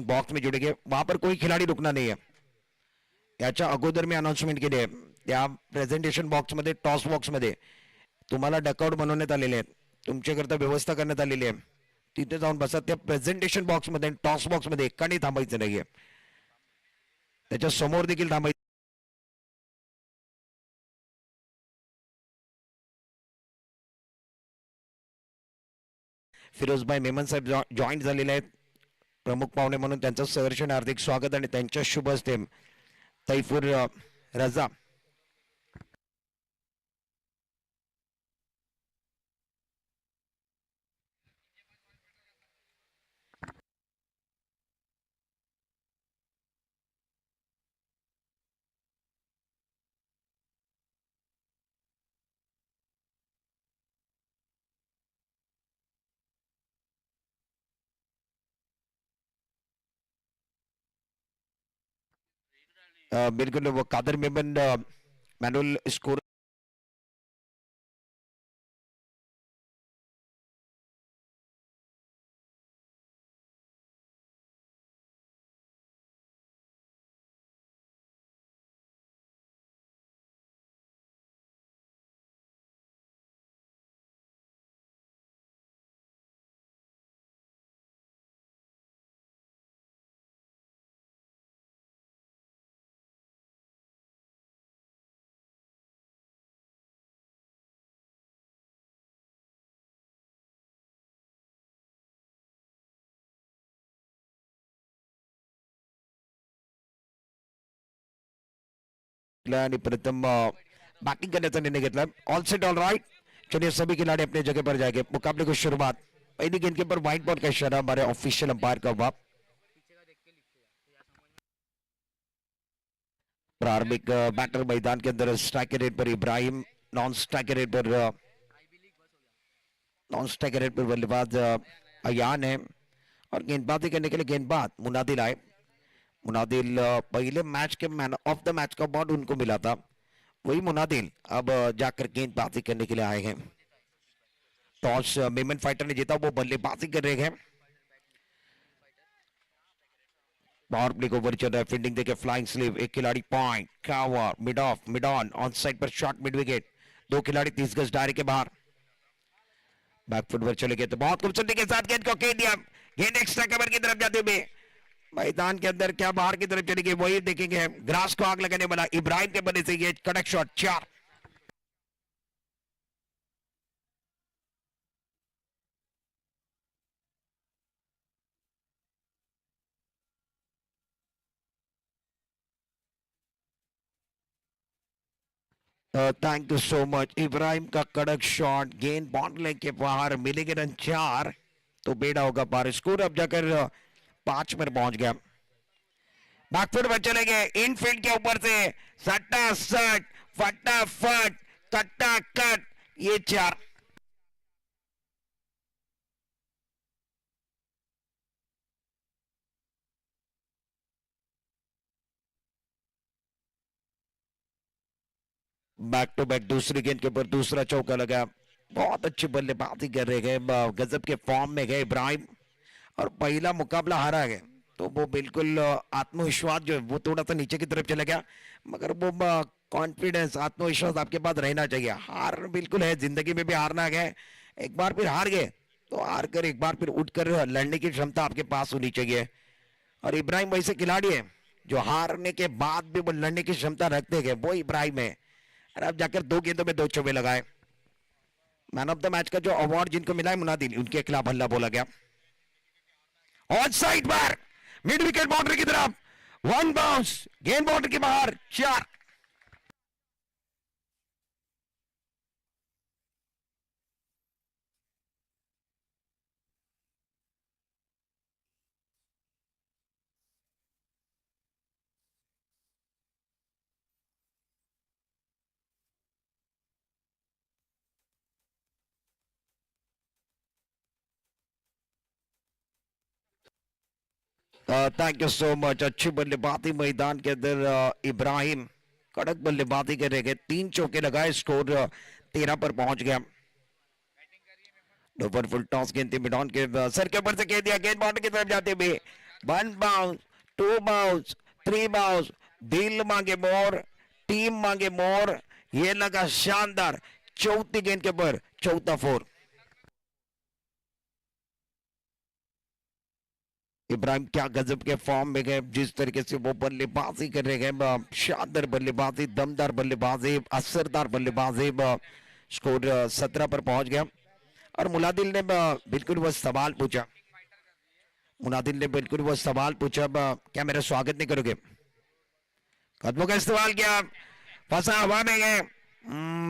Box में जुड़ेंगे वहां पर कोई खिलाडी रुकना नाही आहे. याच्या अगोदर मी अनाउन्समेंट केली आहे. त्या प्रेझेंटेशन बॉक्स मध्ये टॉस बॉक्स मध्ये तुम्हाला डकआउट बनवण्यात आलेले आहेत. तुमच्याकरता व्यवस्था करण्यात आलेली आहे. तिथे जाऊन बसा. त्या प्रेझेंटेशन बॉक्स मध्ये टॉस बॉक्स मध्ये एकाने थांबायचं नाहीये. त्याच्या समोर देखील थांबायचं. फिरोजभाई मेमन साहेब जॉईन झालेले आहेत प्रमुख पाहुणे म्हणून. त्यांचं सहर्षण हार्दिक स्वागत आणि त्यांच्या शुभ हस्ते तैफूर रजा बिल्कुल वो कादर मेमन मैनुअल स्कोर आणि प्रथम बैटिंग करण्याचा निर्णय घेतला. All set all right. चलिए सभी खिलाड़ी अपने जगह पर जाएंगे. मुकाबले को शुरुआत पहली गेंद के ऊपर व्हाइट बॉल का इशारा हमारे ऑफिशियल अंपायर का हुआ. प्रारंभिक बैटर मैदान के अंदर स्ट्राइकर रेट पर इब्राहिम, नॉन स्ट्राइकर रेट पर बल्लेबाज अयान है और गेंदबाजी करने के लिए गेंदबाज मुनादिल आए. मुनादिल पहले मैच के मैन ऑफ द मैच का अवार्ड उनको मिला था. वही मुनादिल अब जाकर गेंदबाजी करने के लिए आए हैं. टॉस मेमन फाइटर ने जीता. वो बल्लेबाजी कर रहे हैं. पावर प्ले को ओवर चल रहा है. फील्डिंग देके फ्लाइंग स्लीव. एक खिलाड़ी point cover mid of mid on side पर शॉट मिड विकेट. दो खिलाड़ी 30 गज दायरे के बाहर. बैकफुट पर चले गए तो बहुत खूबसूरती के साथ गेंद को खेल दिया. गेंद एक्स्ट्रा कवर की तरफ जाते हुए मैदान के अंदर क्या बाहर की तरफ चली गई वही देखेंगे. ग्रास को आग लगाने वाला इब्राहिम के बने से ये कड़क shot 4. Thank you so much. Ibrahim का कड़क शॉट. गेंद बाउंड्री के बाहर. मिलेंगे रन 4 तो बेड़ा होगा पार. स्कोर अब जाकर 5 पर पहुंच गया. बैकफुट पर चले गए. इनफील्ड के ऊपर से सट्टा सट फटाफट कट्टा कट ये 4. बैक टू बैक दूसरी गेंद के ऊपर दूसरा चौका लगा. बहुत अच्छी बल्लेबाजी कर रहे हैं. गजब के फॉर्म में गए इब्राहिम और पहला मुकाबला हारा है तो वो बिल्कुल आत्मविश्वास जो है वो थोड़ा सा नीचे की तरफ चला गया. मगर वो कॉन्फिडेंस आत्मविश्वास आपके पास रहना चाहिए. हार बिल्कुल है. जिंदगी में भी हारना है. एक बार फिर हार गए तो हार कर एक बार फिर उठकर लड़ने की क्षमता आपके पास होनी चाहिए. और इब्राहिम वैसे खिलाड़ी है जो हारने के बाद भी वो लड़ने की क्षमता रखते हैं. वो इब्राहिम है. और अब जाकर 2 गेंदों में 2 चौके लगाए. मैन ऑफ द मैच का जो अवार्ड जिनको मिला है मुनादिल उनके खिलाफ हल्ला बोला गया. ऑन साइड पर मिड विकेट बाउंड्री की तरफ. 1 बाउंस. गेंद बाउंड्री के बाहर 4. Thank you so much. अच्छी बल्लेबाजी मैदान के अंदर. इब्राहिम कड़क बल्लेबाजी कर रहे हैं. 3 चौके लगाए. स्कोर 13 पर पहुंच गया. ओवर फुल टॉस गेंद थी मिडॉन के सर के ऊपर से कह दिया. गेंद बाउंड्री की तरफ जाते हुए one bounce, two bounce, three bounce, दिल मांगे मोर, टीम मांगे मोर। ये लगा शानदार। चौथी गेंद के ऊपर चौथा फोर। इब्राहिम क्या गजब के फॉर्म में गए, जिस तरीके से वो बल्लेबाजी कर रहे हैं, शानदार बल्लेबाजी, दमदार बल्लेबाजी, असरदार बल्लेबाजी। स्कोर 17 पर पहुंच गया। और मुनादिल ने बिल्कुल वो सवाल पूछा, मुनादिल ने बिल्कुल वो सवाल पूछा, क्या मेरा स्वागत नहीं करोगे? कदमों का इस्तेमाल किया, फंसा हवा में गए,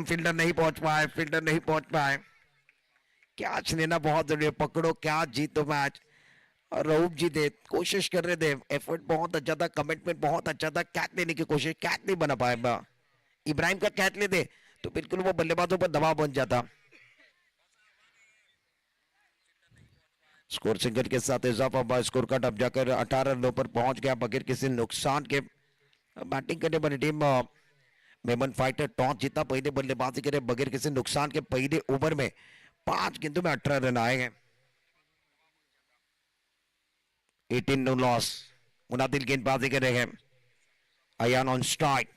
फील्डर नहीं पहुंच पाए, फील्डर नहीं पहुंच पाए। कैच लेना बहुत जरूरी है, पकड़ो कैच, जीतो मैच। और रऊफ जी थे, कोशिश कर रहे थे, एफर्ट बहुत अच्छा था, कमिटमेंट बहुत अच्छा था, कैच लेने की कोशिश, कैच नहीं बना पाए। इब्राहिम का कैच लेते तो बिल्कुल वो बल्लेबाजों पर दबाव बन जाता। स्कोर सिंगल के साथ इजाफा, स्कोर कार्ड अब जाकर 18 रनों पर पहुंच गया बगैर किसी नुकसान के। बैटिंग करने वाली टीम मेमन फाइटर टॉस जीता, पहले बल्लेबाजी करे बगैर किसी नुकसान के। पहले ओवर में 5 गेंदों में 18 रन आए हैं। 18 नो लॉस। मुनादिल गेंदबाजी कर रहे हैं, अयान ऑन स्ट्राइक।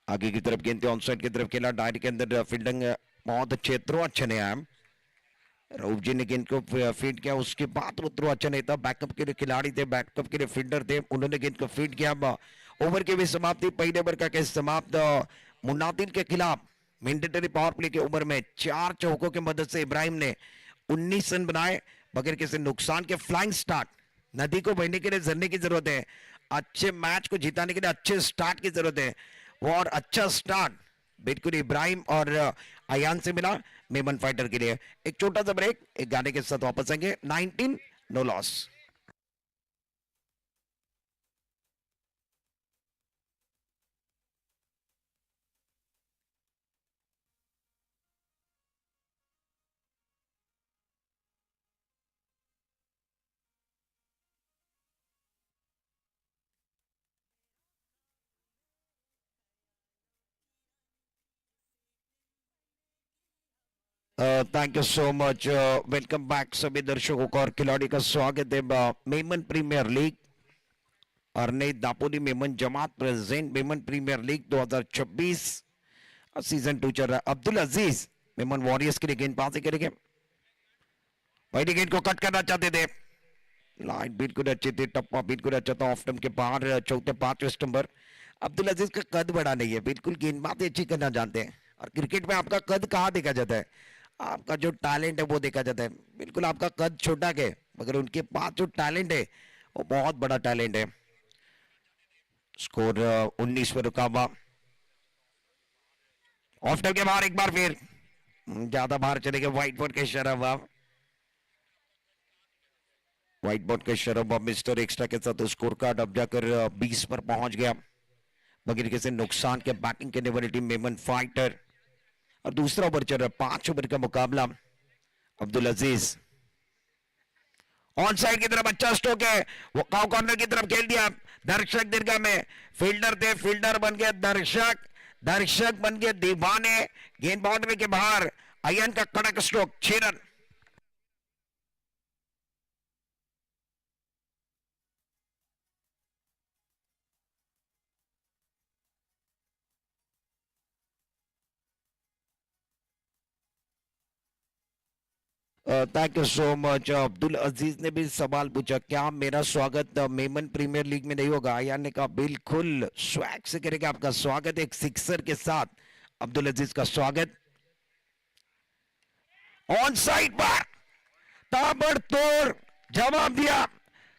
आगे की तरफ गेंद ऑन साइड की तरफ खेला, डायरी के अंदर फील्डिंग बहुत अच्छे, थ्रो अच्छा नहीं आया। रऊफ जी ने गेंद को फीड किया, उसके बाद वो थ्रो अच्छा नहीं था। बैकअप के लिए खिलाड़ी थे, बैकअप के लिए फील्डर थे, उन्होंने गेंद को फीड किया। ओवर की भी समाप्ति, पहले ओवर का समाप्त मुनादिल के खिलाफ। मैंडेटरी पावर प्ले के ओवर में 4 चौकों की मदद से इब्राहिम ने 19 रन बनाए बगैर किसी नुकसान के। फ्लाइंग स्टार्ट, नदी को बहने के लिए झरने की जरूरत है, अच्छे मैच को जिताने के लिए अच्छे स्टार्ट की जरूरत है। वो और अच्छा स्टार्ट बिल्कुल इब्राहिम और अयान से मिला मेमन फाइटर के लिए। एक छोटा सा ब्रेक, एक गाने के साथ वापस आएंगे। 19 no loss. Thank you so much, welcome back सभी दर्शकों का और खिलाड़ी का स्वागत है Memon premier league Arne Dapoli Memon Jamat present Memon premier league 2026 season 2 चल रहा है। अब्दुल अजीज मेमन वॉरियर्स के लिए गेंदबाजी करेंगे। पहली गेंद को कट करना चाहते थे, लाइन बिल्कुल अच्छी थी, टप्पा बिल्कुल अच्छा था, ऑफ स्टंप के बाहर चौथे 5 स्टंपर। अब्दुल अजीज का कद बड़ा नहीं है, बिल्कुल गेंदबाजी अच्छी करना जानते हैं। और क्रिकेट में आपका कद कहाँ देखा जाता है? आपका जो टैलेंट है वो देखा जाता है। बिल्कुल आपका कद छोटा है, मगर उनके पास जो टैलेंट है वो बहुत बड़ा टैलेंट है। स्कोर 19 पर रुका हुआ। ऑफ स्टंप के बाहर एक बार फिर ज्यादा बाहर चले गए, व्हाइट बोर्ड का इशारा हुआ, व्हाइट बोर्ड का इशारा हुआ मिस्टर एक्स्ट्रा के साथ। स्कोर कार्ड अब जाकर 20 पर पहुंच गया बगैर किसी नुकसान के। बैटिंग करने वाली टीम मेमन फाइटर और दूसरा ओवर चल रहा है, 5 ओवर का मुकाबला। अब्दुल अजीज ऑन साइड की तरफ अच्छा स्ट्रोक है, वो काउ कॉर्नर की तरफ खेल दिया। दर्शक दीर्घा में फील्डर थे, फील्डर बन गए दर्शक, दर्शक बन गए दीवाने। गेंद बाउंड्री के बाहर, अयन का कड़क स्ट्रोक, 6 रन। Thank you so much. Abdul Aziz ने भी सवाल पूछा, क्या मेरा स्वागत मेमन प्रीमियर लीग में नहीं होगा? अयान ने कहा बिल्कुल स्वैग से करेगा आपका स्वागत, एक सिक्सर के साथ अब्दुल अजीज का स्वागत। ऑन साइड पर ताबड़तोड़ जवाब दिया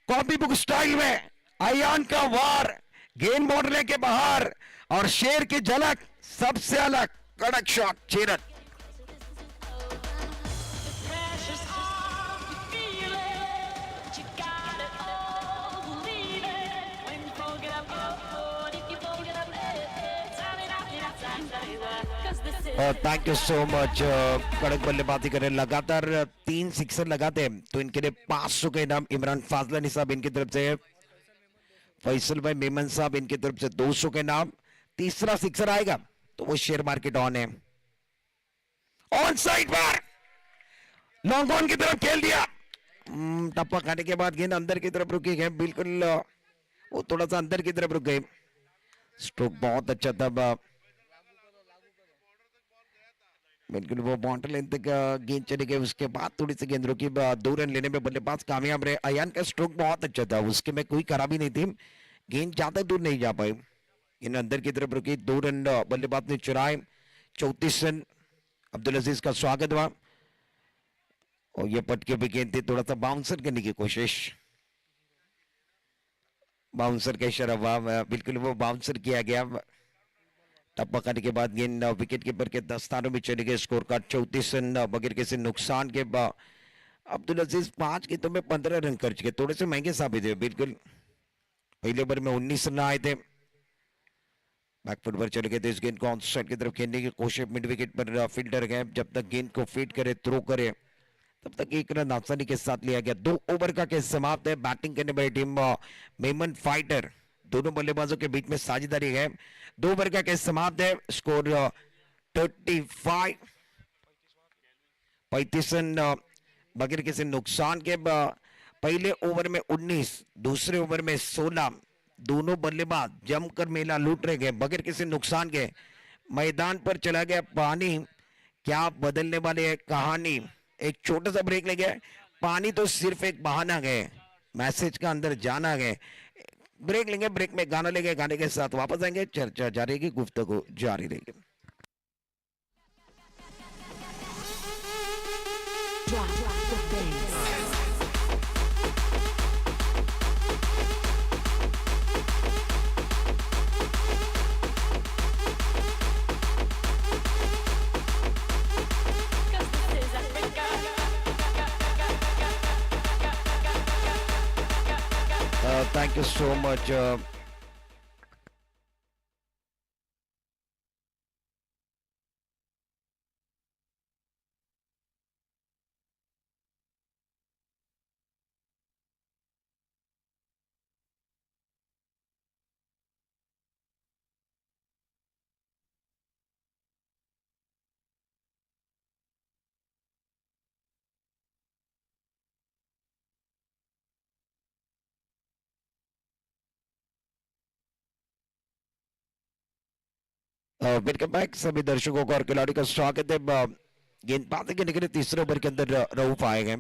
कॉपी बुक स्टाइल में। अयान का वार, गेंद बाउंड्री के बाहर और शेर की झलक सबसे अलग, कड़क शॉट, 6 रन। Thank you so much. कड़क बल्लेबाजी करें, लगातार 3 सिक्सर लगाते हैं तो इनके लिए 500 का इनाम। इमरान फाजलानी साहब इनकी तरफ से, फैसल भाई मेमन साहब इनकी तरफ से 200 का इनाम। तीसरा सिक्सर आएगा तो वो शेयर मार्केट ऑन है। ऑन साइड पर लॉन्ग ऑन की तरफ खेल दिया, टप्पा खाने के बाद गेंद अंदर की तरफ रुकी है, बिल्कुल वो थोड़ा सा अंदर की तरफ रुक गई। स्ट्रोक बहुत अच्छा था, बिल्कुल वो बाउंड्री लेंथ तक गेंद चली गई, उसके बाद थोड़ी सी गेंद रुकी, 2 रन लेने में बल्लेबाज कामयाब रहे। अयान का स्ट्रोक बहुत अच्छा था, उसके में कोई खराबी नहीं थी, गेंद ज्यादा दूर नहीं जा पाई, गेंद अंदर की तरफ रुकी। 2 रन बल्लेबाज ने चुराए। 34 रन अब्दुल अजीज का स्वागत हुआ और ये पटके भी गेंद थी, थोड़ा सा बाउंसर करने की कोशिश, बाउंसर का इशारा हुआ, बिल्कुल वो बाउंसर किया गया। टप्पा खाने के बाद गेंद विकेट कीपर के दस्तानों में चले गए। स्कोर कार्ड 34 रन बगैर किसी नुकसान के बाद अब्दुल अजीज 5 गेंदों में 15 रन खर्च किए, थोड़े से महंगे साबित हुए। बिल्कुल पहले ओवर में 19 रन आए थे, बैकफुट पर चले गए थे। इस गेंद को ऑन साइड की तरफ खेलने की कोशिश, मिड विकेट पर फील्डर गए, जब तक गेंद को फीड करे, थ्रो करे, तब तक 1 रन आसानी के साथ लिया गया। 2 ओवर का खेल समाप्त है। बैटिंग करने वाली टीम मेमन फाइटर, दोनों बल्लेबाजों के बीच में साझेदारी है। 2 ओवर का खेल समाप्त है। स्कोर 35 रन बगैर किसी नुकसान के। पहले ओवर में 19, दूसरे ओवर में 16, दोनों बल्लेबाज जमकर मेला लूट रहे गए बगैर किसी नुकसान के। मैदान पर चला गया पानी, क्या बदलने वाले कहानी। एक छोटा सा ब्रेक ले गया, पानी तो सिर्फ एक बहाना गए, मैसेज का अंदर जाना गए। ब्रेक लेंगे, ब्रेक में गाना लेंगे, गाने के साथ वापस आएंगे, चर्चा जारी रहेगी, गुफ्तगू जारी रहेगी। Thank you so much. Welcome back सभी दर्शकों को और खिलाड़ी का स्वागत है। गेंदबाजी के निकले तीसरे ओवर के अंदर रऊफ आए गए।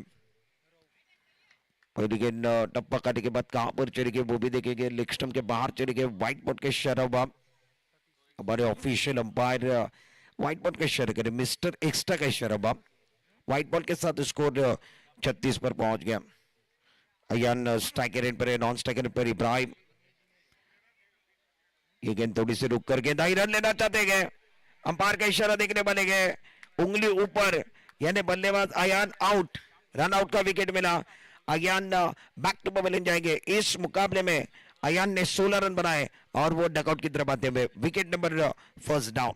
पहली गेंद टप्पा काटे के बाद कहां पर चली गई वो भी देखेंगे, लेग स्टंप के बाहर चली गई, व्हाइट बॉल के इशारा हुआ। हमारे ऑफिशियल अंपायर व्हाइट बॉल का इशारा करे, मिस्टर एक्स्ट्रा का इशारा हुआ। व्हाइट बॉल के साथ स्कोर 36 पर पहुंच गया। अयान स्ट्राइकर एंड पर, नॉन स्ट्राइकर पर इब्राहिम। ये गेंद थोड़ी सी रुक कर गेंद आई, रन लेना चाहते गए, अंपायर का इशारा देखने वाले गए, उंगली ऊपर, यानी बल्लेबाज अयान आउट, रन आउट का विकेट मिला। अयान बैक टू पवेलियन जाएंगे। इस मुकाबले में अयान ने 16 रन बनाए और वो डकआउट की तरफ आते हुए wicket number first down.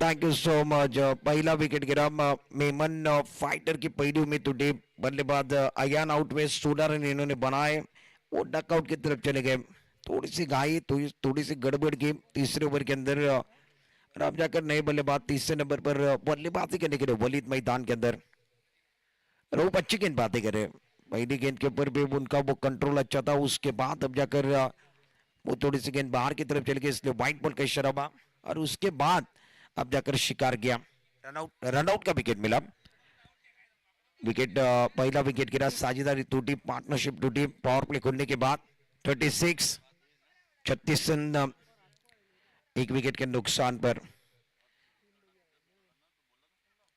Thank you so much. पहला विकेट गिरा, मेमन फाइटर की पहली उम्मीद टूटी। बल्लेबाज अयान आउट में 16 रन इन्होंने बनाए, वो डकआउट की तरफ चले गए। थोड़ी सी घाई, थोड़ी सी गड़बड़ की तीसरे ओवर के अंदर। और अब जाकर नए बल्लेबाज तीसरे नंबर पर बल्लेबाजी करने के लिए वलीद मैदान के अंदर। रूप अच्छी गेंदबाजी करे, पहली गेंद के ऊपर भी उनका वो कंट्रोल अच्छा था, उसके बाद अब जाकर वो थोड़ी सी गेंद बाहर की तरफ चली गई, इसलिए व्हाइट बॉल का इशारा हुआ और उसके बाद अब जाकर शिकार गया। रनआउट का विकेट मिला। विकेट पहला विकेट गिरा, साझेदारी टूटी, पार्टनरशिप टूटी पावर प्ले खुलने के बाद। 36 रन एक विकेट के नुकसान पर।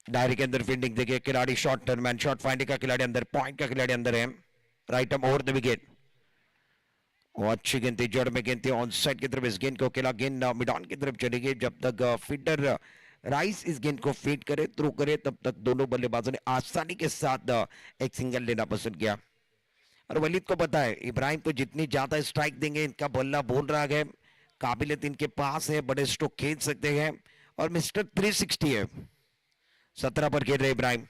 डायरी के अंदर फील्डिंग देखिए, खिलाड़ी शॉर्ट टर्नमैन, शॉर्ट फाइंडिंग का खिलाड़ी अंदर, पॉइंट का खिलाड़ी अंदर है। Right arm over the wicket, अच्छी गेंद थी, जड़ में गेंद थी, ऑन साइड की तरफ इस गेंद को खेला, गेंद मिडान की तरफ चली गई। जब तक फील्डर राइस इस गेंद को फीड करे, थ्रो करे, तब तक दोनों बल्लेबाजों ने आसानी के साथ एक सिंगल लेना पसंद किया। और वलीद को पता है इब्राहिम को जितनी ज्यादा स्ट्राइक देंगे, इनका बल्ला बोल रहा है, काबिलियत इनके पास है, बड़े स्ट्रोक खेल सकते हैं और मिस्टर 360 है। 17 पर खेल रहे इब्राहिम।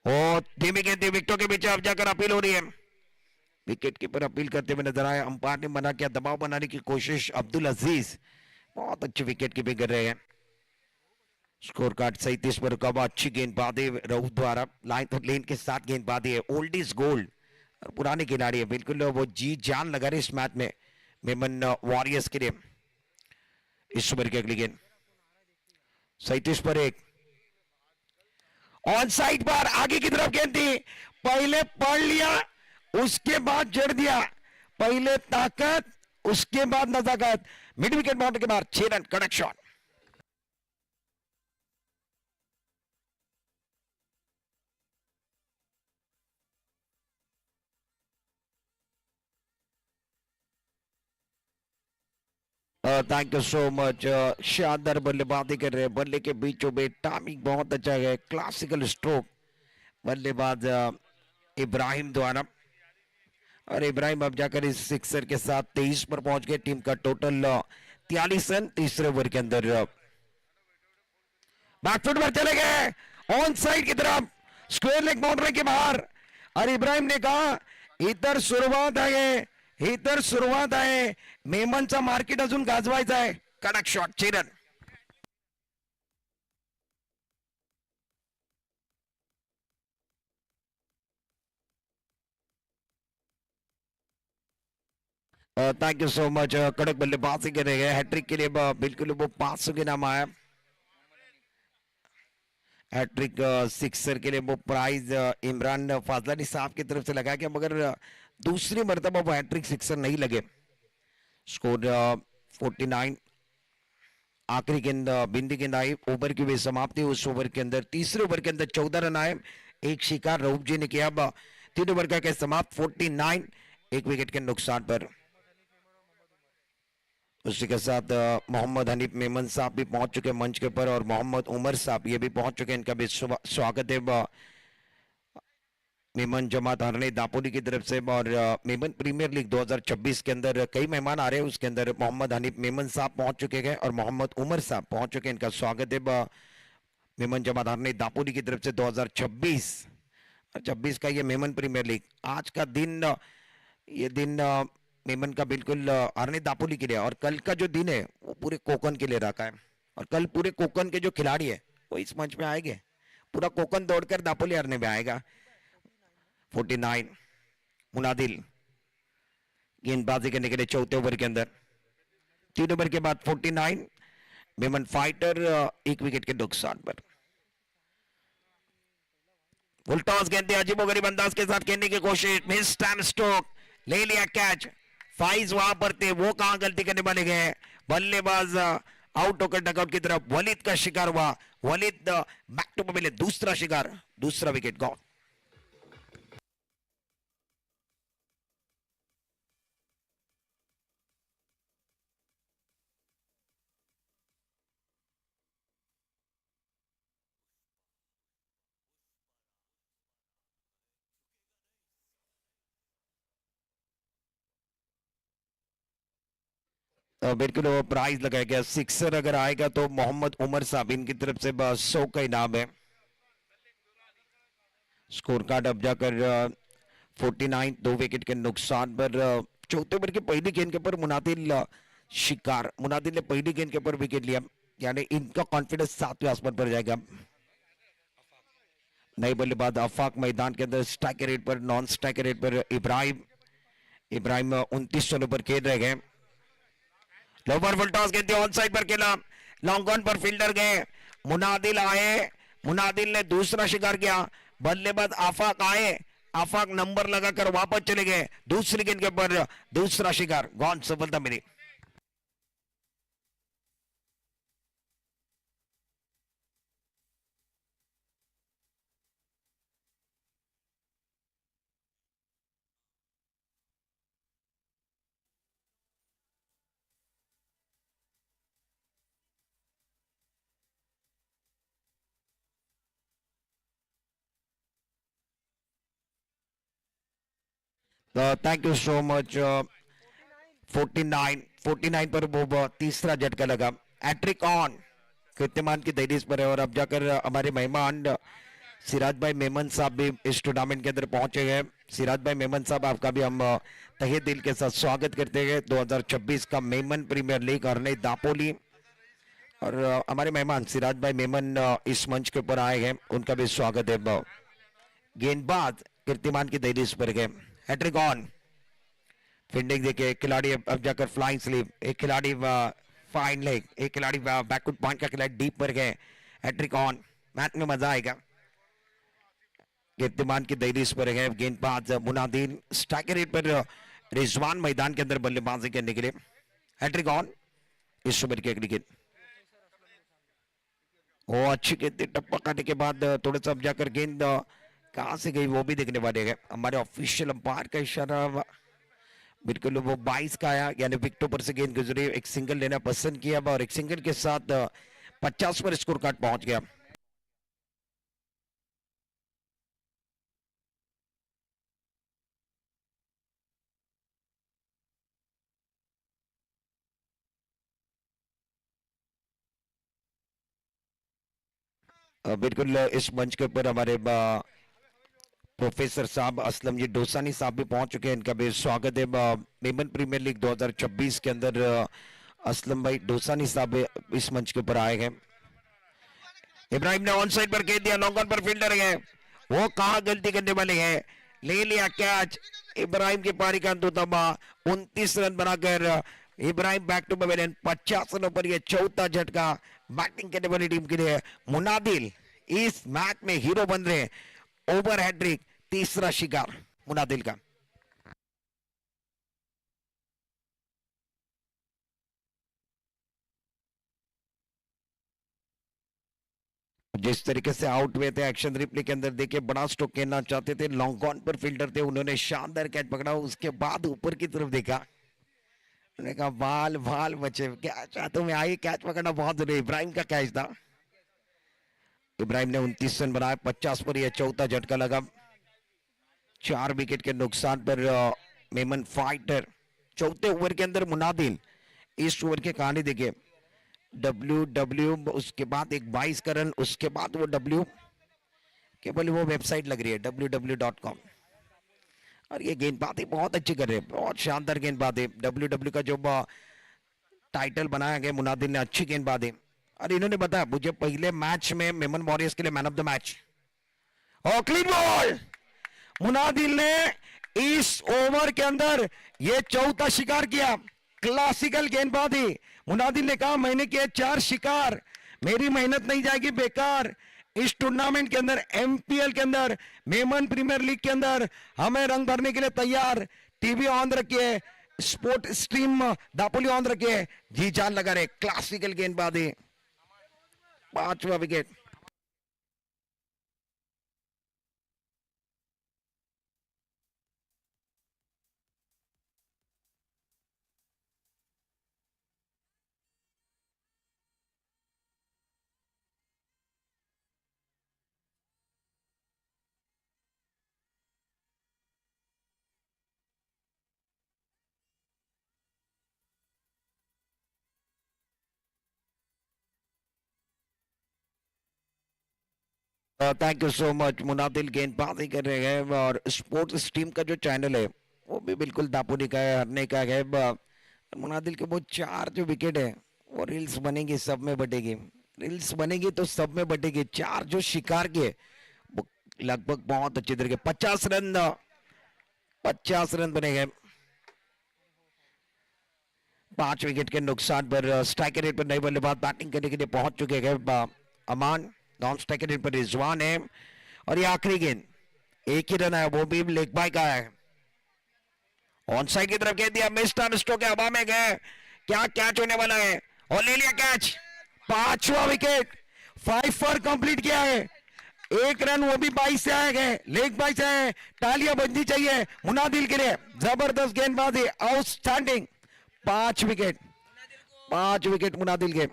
ओ धीमी गेंद विकेटों के पीछे अब जाकर अपील हो रही है। विकेट कीपर अपील करते हुए नजर आए। अंपायर ने मना किया। दबाव बनाने की कोशिश अब्दुल अजीज, बहुत अच्छी विकेट कीपिंग कर रहे हैं। स्कोर कार्ड 37 पर कब अच्छी गेंदबाजी रऊफ द्वारा लाइन तो लेन के साथ गेंदबाजी है। ओल्ड इज गोल्ड और पुराने खिलाड़ी है, बिल्कुल वो जी जान लगा रहे इस मैच में मेमन वॉरियर्स के लिए। इस ओवर की अगली गेंद 37 पर एक ऑन साइड पर आगे की तरफ गेंद थी, पहले पढ़ लिया उसके बाद जड़ दिया। पहले ताकत उसके बाद नजाकत। मिड विकेट बाउंड्री के बाहर 6 रन कड़क shot. Thank you so much. शानदार बल्लेबाजी कर रहे हैं, बल्ले के बीचों बीच टाइमिंग बहुत अच्छा है, क्लासिकल स्ट्रोक बल्लेबाज इब्राहिम द्वारा। और इब्राहिम अब जाकर इस सिक्सर के साथ 23 पर पहुंच गए। टीम का टोटल 43 रन तीसरे ओवर के अंदर। बैकफुट पर चले गए ऑन साइड की तरफ, स्क्वायर लेग बाउंड्री के बाहर। और इब्राहिम ने कहा इतर सुरुवात आहे, इतर सुरुवात आहे, मेमनचा मार्केट अजून गाजवायचा आहे। कडक शॉट 6 रन। Thank you so much. कड़क बल्लेबाजी कर रहे हैं, हैट्रिक के लिए बिल्कुल वो 500 के नाम आया। हैट्रिक सिक्सर के लिए वो प्राइज इमरान फाजलानी साहब की तरफ से लगाया गया, मगर दूसरी मरतबा वो हैट्रिक सिक्सर नहीं लगे। स्कोर 49। आखिरी गेंद बिंदी गेंद आई, ओवर की भी समाप्ति। उस ओवर के अंदर तीसरे ओवर के अंदर 14 रन आए, एक शिकार रऊफ जी ने किया। अब 3 ओवर का समाप्त 49, एक विकेट के नुकसान पर। उसी के साथ मोहम्मद हनीफ मेमन साहब भी पहुंच चुके मंच के ऊपर और मोहम्मद उमर साहब ये भी पहुंच चुके हैं। इनका भी स्वागत है मेमन जमात हरने दापोली की तरफ से। और मेमन प्रीमियर लीग 2026 के अंदर कई मेहमान आ रहे हैं, उसके अंदर मोहम्मद हनीफ मेमन साहब पहुंच चुके हैं और मोहम्मद उमर साहब पहुंच चुके हैं। इनका स्वागत है मेमन जमात हरने दापोली की तरफ से 2026 का ये मेमन प्रीमियर लीग। आज का दिन ये दिन मेमन का बिल्कुल हरने दापोली के लिए, और कल का जो दिन है वो पूरे कोकन के लिए रखा है। और कल पूरे कोकन के जो खिलाड़ी है वो इस मंच में आएंगे, पूरा कोकन दौड़कर दापोली हरने में आएगा। 49 मुनादिल गेंदबाजी करने के लिए चौथे ओवर के अंदर। 3 ओवर के बाद 49 मेमन फाइटर एक विकेट के नुकसान पर। फुल टॉस गेंद अजीबोगरीब अंदाज के साथ खेलने की कोशिश, मिस टाइम स्ट्रोक, ले लिया कैच। फाइज वहां पर थे, वो कहां गलती करने वाले गए। बल्लेबाज आउट होकर डगआउट की तरफ वलीद का शिकार हुआ। वलीद बैक टू मिले दूसरा शिकार, दूसरा विकेट गॉन। बिल्कुल वो प्राइज लगाया गया, सिक्सर अगर आएगा तो मोहम्मद उमर साहब इनकी तरफ से 100 का इनाम है। स्कोर कार्ड अब जाकर 49, 2 विकेट के नुकसान पर। चौथे ओवर की पहली गेंद के ऊपर मुनादिल शिकार, मुनादिल ने पहली गेंद के ऊपर विकेट लिया, यानी इनका कॉन्फिडेंस 7वें आसमान पर जाएगा। नए बल्लेबाज आफाक मैदान के अंदर, स्ट्राइक रेट पर, नॉन स्ट्राइक रेट पर इब्राहिम। इब्राहिम 29 रनों पर खेल रहे हैं। लोवर फुल टॉस गेंद ऑन साइड पर खेला, लॉन्ग ऑन पर फील्डर गए, मुनादिल आए, मुनादिल ने दूसरा शिकार किया। बल्लेबाज आफाक आए, आफाक नंबर लगाकर वापस चले गए। दूसरी गेंद के ऊपर दूसरा शिकार, गॉन, सफलता मिली। Thank you so much. 49 पर वो तीसरा झटका लगा। हैट्रिक ऑन कीर्तिमान की दहलीज पर है और अब जाकर हमारे मेहमान सिराज भाई मेमन साहब भी इस टूर्नामेंट के अंदर पहुंचे गए। सिराज भाई मेमन साहब, आपका भी हम तहे दिल के साथ स्वागत करते हैं 2026 का मेमन प्रीमियर लीग हरने दापोली। और हमारे मेहमान सिराज भाई मेमन इस मंच के ऊपर आए हैं, उनका भी स्वागत है। गेंदबाज कीर्तिमान की दहलीज पर गए। हैट्रिक ऑन फील्डिंग देखिए, एक खिलाड़ी अब जाकर फ्लाइंग स्लीप, एक खिलाड़ी फाइन लेग, एक खिलाड़ी बैकवर्ड पॉइंट का खिलाड़ी डीप पर गए। हैट्रिक ऑन, मैच में मजा आएगा। कीर्तिमान की दहलीज पर है गेंदबाज मुनादीन, स्ट्राइक रेट पर रिजवान मैदान के अंदर बल्लेबाजी करने के लिए। हैट्रिक ऑन इस ओवर की अगली गेंद, वो अच्छी गेंद टप्पा काटने के बाद थोड़ा सा अब जाकर गेंद कहां से गई वो भी देखने वाले हैं। हमारे ऑफिशियल अंपायर का इशारा बिल्कुल वो 22 का आया, यानी विकेटों पर से गेंद गुजरी, एक सिंगल लेना पसंद किया और एक सिंगल के साथ 50 पर स्कोर कार्ड पहुंच गया। बिल्कुल इस मंच के ऊपर हमारे प्रोफेसर साहब असलम जी डोसानी साहब भी पहुंच चुके हैं, इनका भी स्वागत है। मेमन प्रीमियर लीग 2026 के अंदर असलम भाई डोसानी साहब इस मंच के ऊपर आए हैं। इब्राहिम ने ऑन साइड पर कह दिया, लॉन्ग ऑन पर फील्डर है, वो कहा गलती करने वाले हैं, ले लिया कैच। इब्राहिम की पारी का अंतुतमा 29 रन बनाकर इब्राहिम बैक टू पवेलियन। 50 रनों पर यह चौथा झटका बैटिंग करने वाली टीम के लिए। मुनादिल इस मैच में हीरो बन रहे हैं, ओवर हैट्रिक, तीसरा शिकार मुनादिल का। जिस तरीके से आउट हुए थे एक्शन रिप्ले के अंदर, देखिए बड़ा स्ट्रोक खेलना चाहते थे, लॉन्ग ऑन पर फील्डर थे, उन्होंने शानदार कैच पकड़ा, उसके बाद ऊपर की तरफ देखा, उन्होंने कहा बाल बाल बचे, कैच हाथों में आई, कैच पकड़ना बहुत जरूरी। इब्राहिम का कैच था, इब्राहिम ने 29 रन बनाए। 50 पर यह चौथा झटका लगा। 4 विकेट के नुकसान पर मेमन फाइटर। चौथे ओवर के अंदर मुनादिल, इस ओवर की कहानी देखिए, डब्ल्यू डब्ल्यू, उसके बाद एक 22 का रन, उसके बाद वो डब्ल्यू, केवल वो वेबसाइट लग रही है www.com। और ये गेंदबाजी बहुत अच्छी कर रहे हैं, बहुत शानदार गेंदबाजी। डब्ल्यू का जो टाइटल बनाया गया, मुनादिल ने अच्छी गेंदबाजी। और इन्होंने बताया मुझे पहले मैच में मेमन वॉरियर्स के लिए मैन ऑफ द मैच, और क्लीन बॉल मुनादिल ने इस ओवर के अंदर ये चौथा शिकार किया। क्लासिकल गेंदबाजी, मुनादिल ने कहा मैंने किए 4 शिकार, मेरी मेहनत नहीं जाएगी बेकार। इस टूर्नामेंट के अंदर, एमपीएल के अंदर, मेमन प्रीमियर लीग के अंदर हमें रंग भरने के लिए तैयार। टीवी ऑन रखिए, स्पोर्ट स्ट्रीम दापोली ऑन रखिए, जी जान लगा रहे। क्लासिकल गेंदबाजी, 5वां wicket. Thank you so much. Munadil गेंदबाजी कर रहे हैं और स्पोर्ट्स टीम का जो चैनल है वो भी बिल्कुल दापोली का है, हरने का है। मुनादिल के वो 4 जो विकेट है वो रील्स बनेगी, सब में बटेगी, रील्स बनेगी तो सब में बटेगी। 4 जो शिकार किए वो लगभग बहुत अच्छे तरीके, 50 रन बने गए। 5 विकेट के नुकसान पर स्ट्राइक रेट पर नए बल्लेबाज बैटिंग करने के लिए पहुंच चुके हैं। अमान, नॉन स्ट्राइक रेट पर रिजवान है। और ये आखिरी गेंद, एक ही रन आया, वो भी लेग बाय का है। ऑन साइड की तरफ कह दिया, मिस्टर स्टोक के हवा में गए, क्या कैच होने वाला है, और ले लिया कैच। 5वां विकेट, 5 पर कंप्लीट किया है। एक रन वो भी 22 से आए गए, लेग बाय से आए। तालियां बजनी चाहिए मुनादिल के लिए, जबरदस्त गेंदबाजी, आउटस्टैंडिंग। 5 विकेट, 5 विकेट मुनादिल के।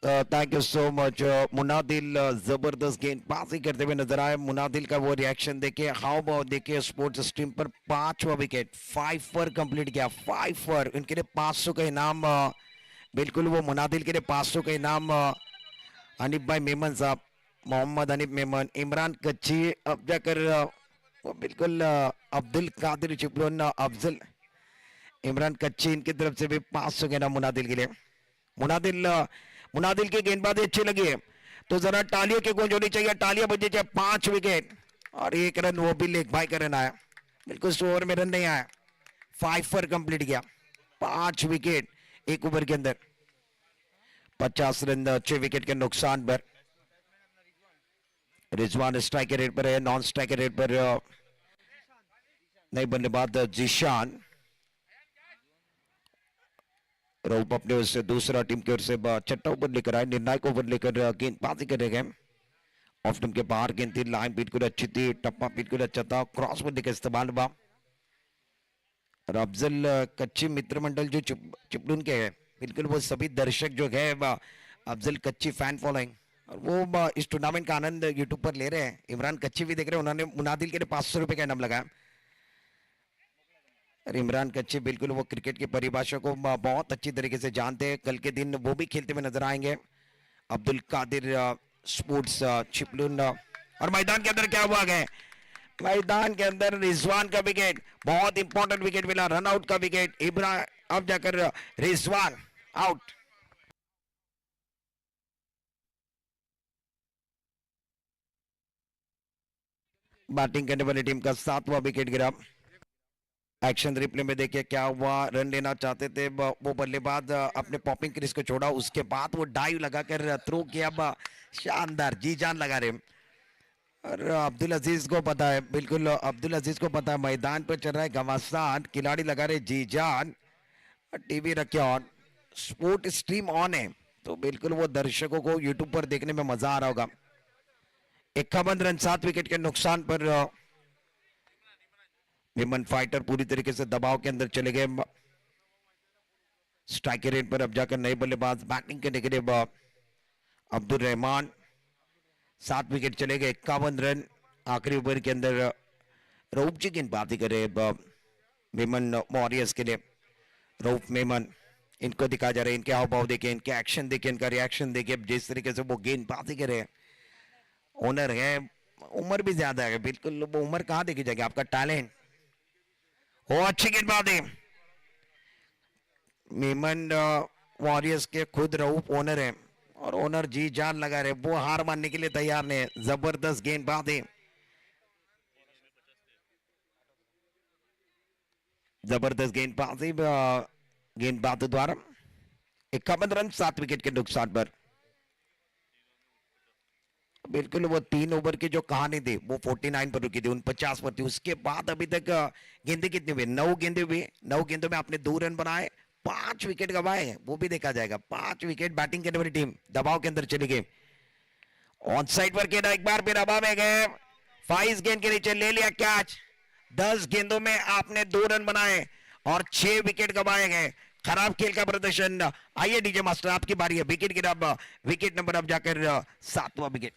Thank you so much. Munadil जबरदस्त गेंदबाजी करते हुए नजर आए। मुनादिल का वो रिएक्शन देखिए, हाउ भाव देखिए स्पोर्ट्स स्ट्रीम पर। पांचवा विकेट 5 पर कंप्लीट किया, 5 पर। इनके लिए 500 का इनाम, बिल्कुल वो मुनादिल के लिए 500 का इनाम। हनीफ भाई मेमन साहब, मोहम्मद हनीफ मेमन, इमरान कच्ची, अब जाकर वो बिल्कुल अब्दुल कादिर चिपलून, अफजल, इमरान कच्ची, इनकी तरफ से भी 500 के इनाम मुनादिल के लिए। मुनादिल मुनादिल की गेंदबाजी अच्छी लगी है तो जरा तालियों की गूंज होनी चाहिए, तालियां बजनी चाहिए। 5 विकेट और 1 रन, वो भी लेग भाई का रन आया, बिल्कुल 100 ओवर में रन नहीं आया। 5 पर कंप्लीट किया, 5 विकेट 1 ओवर के अंदर, 50 रन 6 विकेट के नुकसान पर। रिजवान स्ट्राइक रेट पर है, नॉन स्ट्राइक रेट पर नई बल्लेबाज जीशान। रऊफ अपने ओर से दूसरा, टीम की ओर से छठा ओवर लेकर आए, निर्णायक ओवर लेकर गेंदबाजी कर रहे हैं। ऑफ टीम के बाहर गेंद थी, लाइन बिल्कुल अच्छी थी, टप्पा बिल्कुल अच्छा था, क्रॉस बल्ले का इस्तेमाल हुआ। और अफजल कच्ची मित्र मंडल जो चिपलून के हैं, बिल्कुल वो सभी दर्शक जो है अफजल कच्ची फैन फॉलोइंग, और वो इस टूर्नामेंट का आनंद यूट्यूब पर ले रहे हैं। इमरान कच्ची भी देख रहे हैं, उन्होंने मुनादिल के लिए 500 रुपए का इनाम लगाया। और इमरान कच्ची बिल्कुल वो क्रिकेट की परिभाषा को बहुत अच्छी तरीके से जानते हैं, कल के दिन वो भी खेलते हुए नजर आएंगे। अब्दुल कादिर स्पोर्ट्स चिपलून। और मैदान के अंदर क्या हुआ गया, मैदान के अंदर रिजवान का विकेट, बहुत इंपॉर्टेंट विकेट मिला, रन आउट का विकेट। इब्राहिम अब जाकर रिजवान आउट। बैटिंग करने वाली टीम का 7वां विकेट गिरा। एक्शन रिप्ले में देखिए क्या हुआ, रन लेना चाहते थे वो बल्लेबाज, अपने पॉपिंग क्रीज को छोड़ा, उसके बाद वो डाइव लगाकर थ्रो किया, शानदार जी जान लगा रहे। और अब्दुल अजीज को पता है, बिल्कुल अब्दुल अजीज को पता है मैदान पर चल रहा है घमासान, खिलाड़ी लगा रहे जी जान, टीवी रखे ऑन, स्पोर्ट स्ट्रीम ऑन है, तो बिल्कुल वो दर्शकों को यूट्यूब पर देखने में मजा आ रहा होगा। 51 रन 7 विकेट के नुकसान पर विमन फाइटर पूरी तरीके से दबाव के अंदर चले गए। स्ट्राइक रेट पर अब जाकर नए बल्लेबाज बैटिंग करने के लिए अब्दुल रहमान। 7 विकेट चले गए, 51 रन आखिरी ओवर के अंदर। रऊफ जी गेंदबाजी करे मेमन वॉरियर्स के लिए। रऊफ मेमन, इनको दिखाया जा रहा है, इनके हाव भाव देखे, इनके एक्शन देखे, इनका रिएक्शन देखे, जिस तरीके से वो गेंदबाजी करे। ओनर है, उम्र भी ज्यादा है, बिल्कुल वो उम्र कहाँ देखी जाएगी, आपका टैलेंट हो। अच्छी गेंदबाजी, मेमन वॉरियर्स के खुद रऊफ ओनर है, और ओनर जी जान लगा रहे, वो हार मानने के लिए तैयार नहीं। जबरदस्त गेंदबाजी, जबरदस्त गेंदबाजी गेंदबाजों द्वारा। 51 रन 7 विकेट के नुकसान पर। बिल्कुल वो 3 ओवर की जो कहानी थी वो 49 पर रुकी थी, 49 पर थी। उसके बाद अभी तक गेंदे कितनी हुई, 9 गेंदे हुई, 9 गेंदों में आपने 2 रन बनाए, 5 विकेट गंवाए, वो भी देखा जाएगा। 5 विकेट बैटिंग करने वाली टीम दबाव के अंदर चली गई। ऑन साइड पर खेला, एक बार फिर हवा में गए, 22 गेंद के नीचे ले लिया कैच। 10 गेंदों में आपने 2 रन बनाए और 6 विकेट गंवाए गए। खराब खेल का प्रदर्शन। आइए डीजे मास्टर आपकी बारी है, विकेट गिरा, विकेट नंबर अब जाकर 7वां wicket.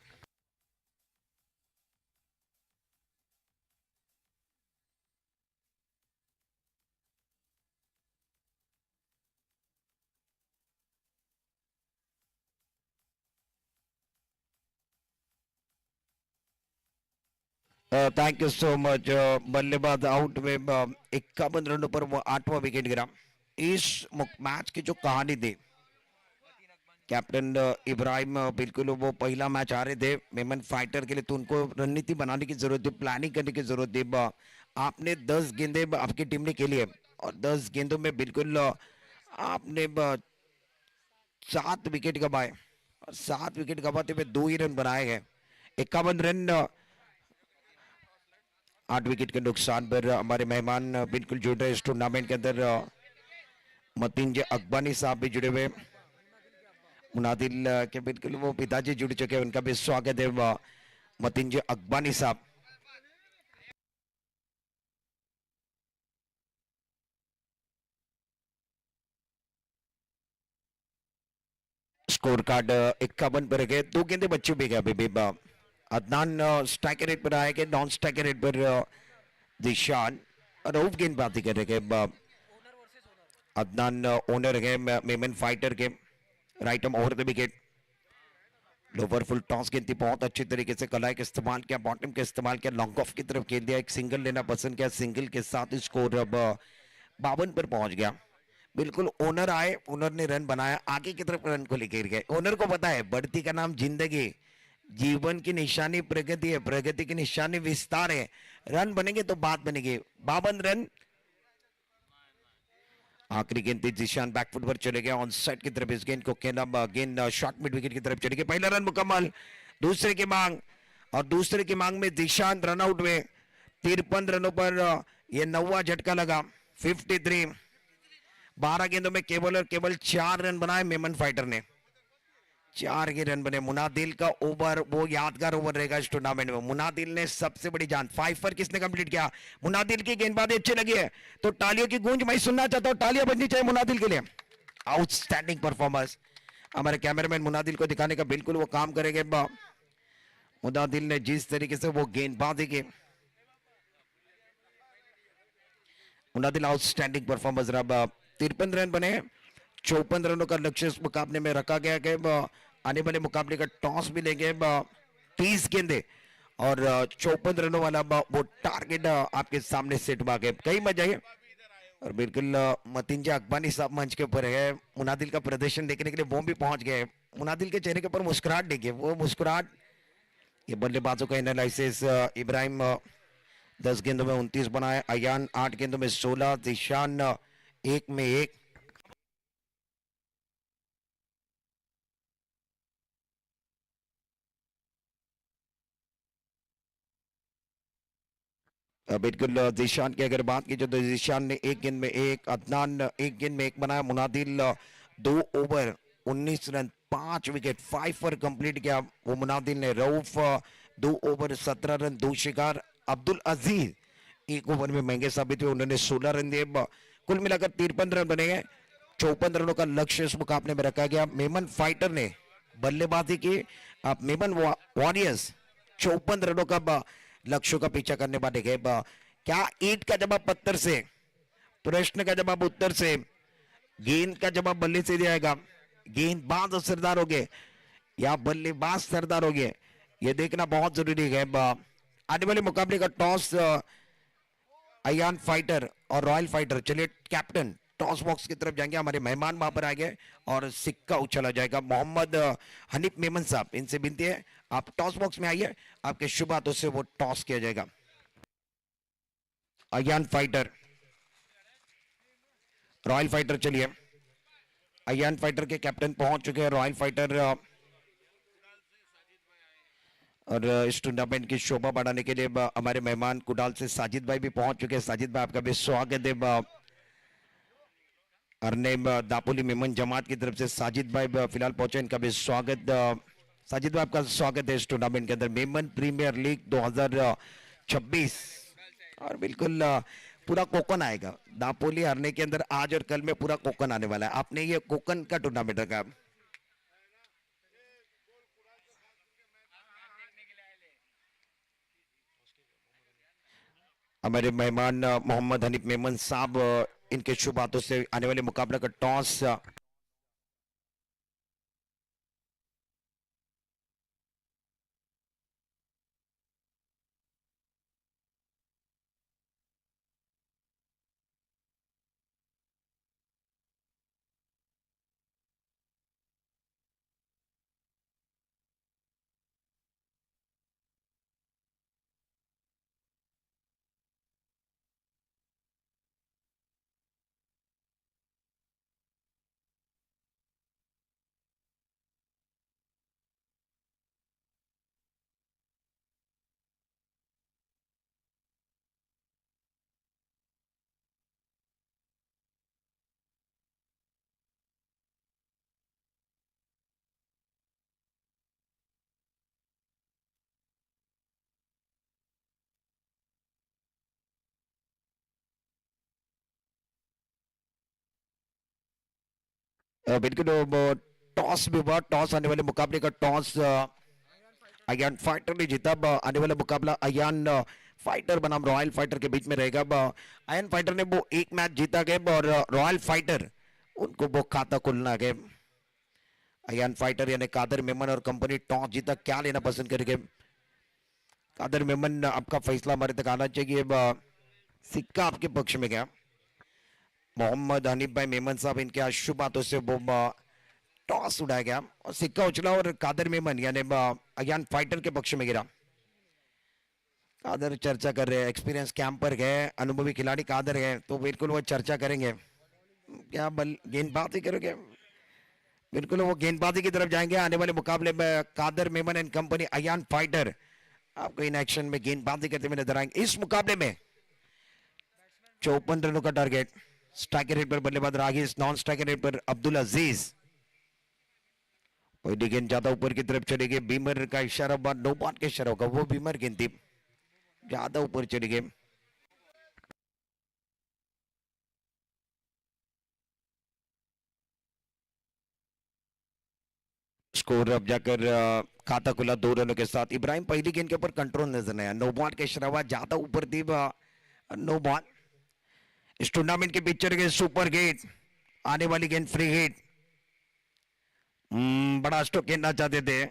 Thank you so much. बल्लेबाज आउट में 51 रनों पर वो 8वां विकेट गिरा। इस मैच की जो कहानी थी, कैप्टन इब्राहिम बिल्कुल वो पहला मैच आ रहे थे मेमन फाइटर के लिए, तो उनको रणनीति बनाने की जरूरत थी, प्लानिंग करने की जरूरत थी। आपने 10 गेंदे आपकी टीम ने खेली है, और 10 गेंदों में बिल्कुल आपने 7 विकेट गंवाए, और 7 विकेट गंवाते हुए 2 ही रन बनाए गए। 51 रन 8 विकेट के नुकसान पर। हमारे मेहमान बिल्कुल जुड़ रहे इस टूर्नामेंट के अंदर। मतिंज अकबानी साहब भी जुड़े हुए, मुनादिल के बिल्कुल वो पिताजी जुड़ चुके हैं, उनका भी स्वागत है। मतिंज अकबानी साहब। स्कोर कार्ड 51 पर गए, 2 गेंदे बच्चे भी गए अभी भी। अदनान स्ट्राइक रेट पर आएंगे, नॉन स्ट्राइक रेट पर जिशान। रऊफ गेंदबाजी कर रहे हैं। अदनान ओनर है मेमन फाइटर के, right arm over the wicket. Lower full toss गेंद थी, बहुत अच्छी तरीके से कलाई का इस्तेमाल किया, बॉटम का इस्तेमाल किया, लॉन्ग ऑफ की तरफ खेल दिया, एक सिंगल लेना पसंद किया, सिंगल के साथ स्कोर अब 52 पर पहुंच गया। बिल्कुल ओनर आए, ओनर ने रन बनाया, आगे की तरफ रन को लेकर गए। ओनर को पता है बढ़ती का नाम जिंदगी, जीवन की निशानी प्रगति है, प्रगति की निशानी विस्तार है। रन बनेंगे तो बात बनेगी। 52 रन। आखिरी गेंद थी, जिशान बैकफुट पर चले गया ऑन साइड की तरफ, इस गेंद को खेला, गेंद शॉर्ट मिड विकेट की तरफ चले गए। पहला रन मुकम्मल, दूसरे की मांग, और दूसरे की मांग में जिशान रन आउट हुए। 53 रनों पर यह 9वां झटका लगा। 53, 12 गेंदों में केवल और केवल 4 रन बनाए मेमन फाइटर ने। 4 ही रन बने। मुनादिल का ओवर वो यादगार ओवर रहेगा इस टूर्नामेंट में। मुनादिल ने सबसे बड़ी जान, 5 पर किसने कंप्लीट किया? मुनादिल की गेंदबाजी अच्छी लगी है तो तालियों की गूंज मैं सुनना चाहता हूं, तालियां बजनी चाहिए मुनादिल के लिए। Outstanding performance. हमारे कैमरामैन मुनादिल को दिखाने का बिल्कुल वो काम करेंगे। मुनादिल ने जिस तरीके से वो गेंदबाजी की, मुनादिल आउटस्टैंडिंग परफॉर्मेंस रहा। 53 रन बने, 54 रनों का लक्ष्य इस मुकाबले में रखा गया कि आने वाले मुकाबले का टॉस भी लेंगे। 30 गेंदे और 54 रनों वाला वो टारगेट आपके सामने सेट हुआ गया। कई मजा है। और बिल्कुल मतिंजा अकबानी साहब मंच के ऊपर है, मुनादिल का प्रदर्शन देखने के लिए वो भी पहुंच गए। मुनादिल के चेहरे के ऊपर मुस्कुराहट देखिए, वो मुस्कुराहट। ये बल्लेबाजों का एनालिसिस। इब्राहिम 10 गेंदों में 29 बनाए, अयान 8 गेंदों में 16, जिशान 1 में 1। बिल्कुल जिशान की अगर बात की जाए तो जिशान ने 1 गेंद में 1, अदनान 1 गेंद में 1 बनाया, मुनादिल 2 ओवर 19 रन 5 विकेट 5 पर कंप्लीट किया वो मुनादिल ने। रऊफ 2 ओवर 17 रन 2 शिकार। अब्दुल अजीज 1 ओवर में महंगे साबित हुए, उन्होंने 16 रन दिए। कुल मिलाकर 53 रन बने हैं। 54 रनों का लक्ष्य इस मुकाबले में रखा गया। मेमन फाइटर ने बल्लेबाजी की, आप मेमन वॉरियर्स 54 रनों का लक्ष्यों का पीछा करने वाले गए। क्या ईंट का जवाब पत्थर से, प्रश्न का जवाब उत्तर से, गेंद का जवाब बल्ले से दिया जाएगा? गेंदबाज सरदार हो गए या बल्लेबाज सरदार हो गए, यह देखना बहुत जरूरी है। आने वाले मुकाबले का टॉस अयान फाइटर और रॉयल फाइटर, चलिए कैप्टन टॉस बॉक्स की तरफ जाएंगे, हमारे मेहमान वहां पर आ गए और सिक्का उछला जाएगा। मोहम्मद हनीफ मेमन साहब, इनसे विनती है आप टॉस बॉक्स में आइए, आपके शुभ हाथों से वो टॉस किया जाएगा। अयान फाइटर, रॉयल फाइटर, चलिए अयान फाइटर के कैप्टन पहुंच चुके हैं। रॉयल फाइटर और इस टूर्नामेंट की शोभा बढ़ाने के लिए हमारे मेहमान कुडाल से साजिद भाई भी पहुंच चुके हैं। साजिद भाई आपका भी स्वागत है। अरनेम दापोली मेमन जमात की तरफ से साजिद भाई फिलहाल पहुंचे, इनका भी स्वागत। साजिद भाई आपका स्वागत है इस टूर्नामेंट के अंदर, मेमन प्रीमियर लीग 2026। और बिल्कुल पूरा कोकन आएगा दापोली हरने के अंदर, आज और कल में पूरा कोकन आने वाला है। आपने ये कोकन का टूर्नामेंट रखा। हमारे मेहमान मोहम्मद हनीफ मेमन साहब, इनके शुभ हाथों से आने वाले मुकाबला का टॉस बिल्कुल टॉस भी हुआ, टॉस आने वाले मुकाबले का टॉस अयान फाइटर ने जीता। आने वाला मुकाबला अयान फाइटर बनाम रॉयल फाइटर के बीच में रहेगा। अयान फाइटर ने वो एक मैच जीता गया और रॉयल फाइटर उनको वो खाता खुलना गया। अयान फाइटर यानी कादर मेमन और कंपनी टॉस जीता, क्या लेना पसंद करेंगे? कादर मेमन, आपका फैसला हमारे तक आना चाहिए। सिक्का आपके पक्ष में गया। मोहम्मद हनीफ भाई मेमन साहब, इनके आज शुभ हाथों से वो टॉस उड़ाया गया और सिक्का उछला और कादर मेमन यानी अयान फाइटर के पक्ष में गिरा। कादर चर्चा कर रहे हैं, एक्सपीरियंस कैंपर गए, अनुभवी खिलाड़ी कादर है, तो बिल्कुल वो चर्चा करेंगे। क्या बल गेंदबाजी करोगे? बिल्कुल वो गेंदबाजी की तरफ जाएंगे। आने वाले मुकाबले में Kadar Memon and company Ayaan fighter आपको इन एक्शन में गेंदबाजी करते हुए नजर आएंगे। इस मुकाबले में 54 रनों का टारगेट। स्ट्राइकर रेट पर बल्लेबाज रागिस, नॉन स्ट्राइकर रेट पर अब्दुल अजीज। पहली गेंद ज्यादा ऊपर की तरफ चली गई, बीमर का इशारा, नो बॉल का इशारा होगा, वो बीमर गेंद थी, ज्यादा ऊपर चली गई। स्कोर अब जाकर खाता खुला 2 रनों के साथ। इब्राहिम पहली गेंद के ऊपर कंट्रोल नजर नहीं आया, नो बॉल का इशारा हुआ, ज्यादा ऊपर थी, नो बॉल। इस टूर्नामेंट के पिक्चर के सुपर गेट, आने वाली गेंद फ्री हिट। बड़ा स्ट्रोक खेलना चाहते थे।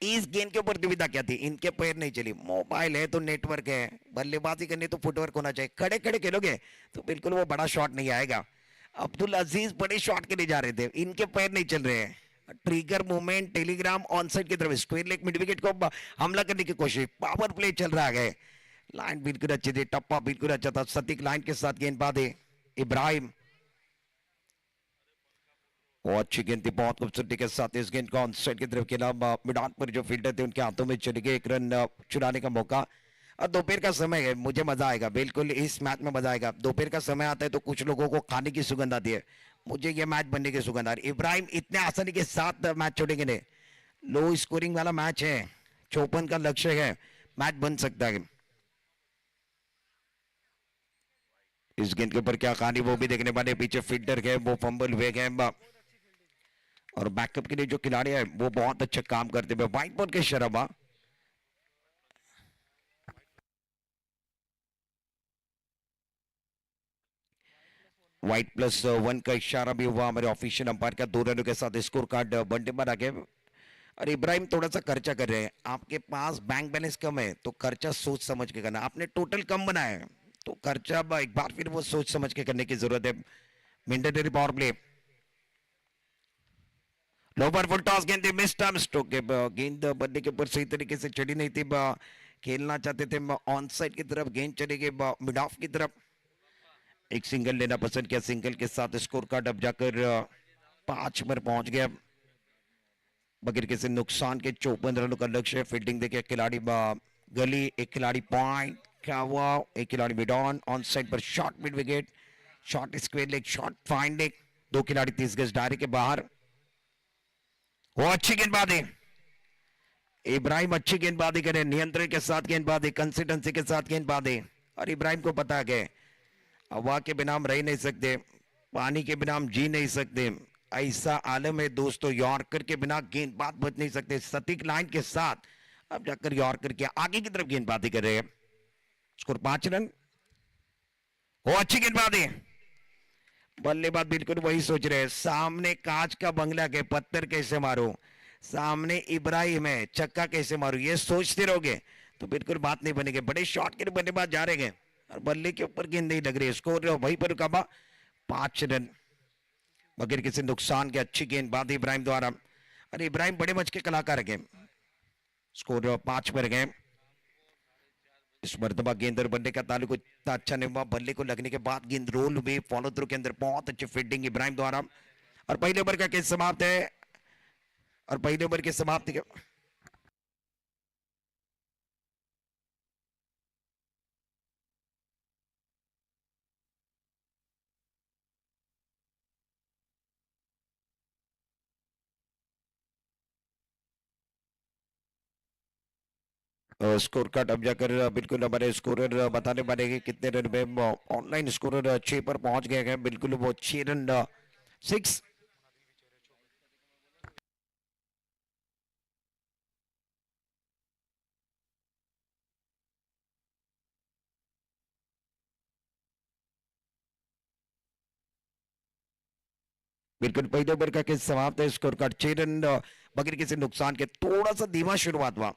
इस गेंद के ऊपर दुविधा क्या थी? इनके पैर नहीं चली, मोबाइल है तो नेटवर्क है, बल्लेबाजी करनी तो फुटवर्क होना चाहिए। खड़े खड़े खेलोगे तो बिल्कुल वो बड़ा शॉट नहीं आएगा। अब्दुल अजीज बड़े शॉट के लिए जा रहे थे, इनके पैर नहीं चल रहे हैं। Trigger movement, Telegram on side की तरफ, स्क्वायर लेग मिड विकेट को हमला करने की कोशिश, पावर प्ले चल रहा है। लाइन बिल्कुल अच्छी थी, टप्पा बिल्कुल अच्छा था, सटीक लाइन के साथ गेंदबाजी इब्राहिम। वो अच्छी गेंद थी, बहुत खूबसूरती के साथ इस गेंद को ऑन साइड की तरफ खेला। मैदान पर जो फील्डर थे उनके हाथों में चले गए, एक रन चुराने का मौका। और दोपहर का समय है, मुझे मजा आएगा, बिल्कुल इस मैच में मजा आएगा। दोपहर का समय आता है तो कुछ लोगों को खाने की सुगंध आती है, मुझे ये मैच बनने की सुगंध आ रही। इब्राहिम इतने आसानी के साथ मैच छोड़ेंगे नहीं, लो स्कोरिंग वाला मैच है, 54 का लक्ष्य है, मैच बन सकता है। इस गेंद के ऊपर क्या कहानी वो भी देखने वाले। पीछे फील्डर है, वो फंबल हुए गए और बैकअप के लिए जो खिलाड़ी है वो बहुत अच्छा काम करते हुए। व्हाइट बॉल के शराबा, व्हाइट +1 का इशारा भी हुआ हमारे ऑफिशियल अंपायर का। 2 रनों के साथ स्कोर कार्ड बनने पर आगे। और इब्राहिम थोड़ा सा खर्चा कर रहे हैं, आपके पास बैंक बैलेंस कम है तो खर्चा सोच समझ के करना। आपने टोटल कम बनाया है तो खर्चा एक बार फिर वो सोच समझ के करने की जरूरत है। Mandatory power play, lower full toss, गेंद मिस टाइम स्ट्रोक के गेंद बल्ले के ऊपर सही तरीके से चढ़ी नहीं थी। खेलना चाहते थे ऑन साइड की तरफ, गेंद चली गई मिड ऑफ की तरफ। एक सिंगल लेना पसंद किया, सिंगल के साथ स्कोर कार्ड अब जाकर 5 पर पहुंच गया बगैर किसी नुकसान के। 54 रनों का लक्ष्य। फील्डिंग देखिए, खिलाड़ी गली, एक खिलाड़ी पॉइंट, क्या हुआ, एक खिलाड़ी मिड ऑन साइड पर short mid wicket, short square leg, short fine leg, 2 खिलाड़ी 30 गज दायरे के बाहर। वो अच्छी गेंदबाजी, इब्राहिम अच्छी गेंदबाजी करे, नियंत्रण के साथ गेंदबाजी, कंसिस्टेंसी के साथ गेंदबाजी। और इब्राहिम को पता है हवा के बिना हम रह नहीं सकते, पानी के बिना हम जी नहीं सकते, ऐसा आलम है दोस्तों। यॉर्कर के बिना गेंदबाज बच नहीं सकते। सटीक लाइन के साथ अब जाकर यॉर्कर के आगे की तरफ गेंदबाजी कर रहे हैं। Score 5 run. वो अच्छी गेंदबाजी, बल्लेबाज बिल्कुल वही सोच रहे हैं, सामने कांच का बंगला के पत्थर कैसे मारो, सामने इब्राहिम है, छक्का कैसे मारो, ये सोचते रहोगे तो बिल्कुल बात नहीं बनेगी। बड़े शॉट के बल्लेबाज जा रहे हैं और बल्ले के ऊपर गेंद नहीं लग रही है। स्कोर वहीं पर रुका, 5 रन बगैर किसी नुकसान के। अच्छी गेंदबाजी इब्राहिम द्वारा, अरे इब्राहिम बड़े मच के कलाकार है। स्कोर 5 पर गए। इस मरतबा गेंद और बल्ले का ताल्लुक इतना अच्छा नहीं हुआ, बल्ले को लगने के बाद गेंद रोल में फॉलो थ्रू के अंदर बहुत अच्छी फील्डिंग इब्राहिम द्वारा। और पहले ओवर का केस समाप्त है, और पहले ओवर के समाप्ति के स्कोर कार्ड अब जाकर बिल्कुल हमारे स्कोरर बताने वाले हैं कितने रन में। ऑनलाइन स्कोरर 6 पर पहुंच गए हैं, बिल्कुल वो 6 रन 6 बिल्कुल पहले ओवर का खेल समाप्त है। स्कोर कार्ड 6 रन बगैर किसी नुकसान के। थोड़ा सा धीमा शुरुआत हुआ,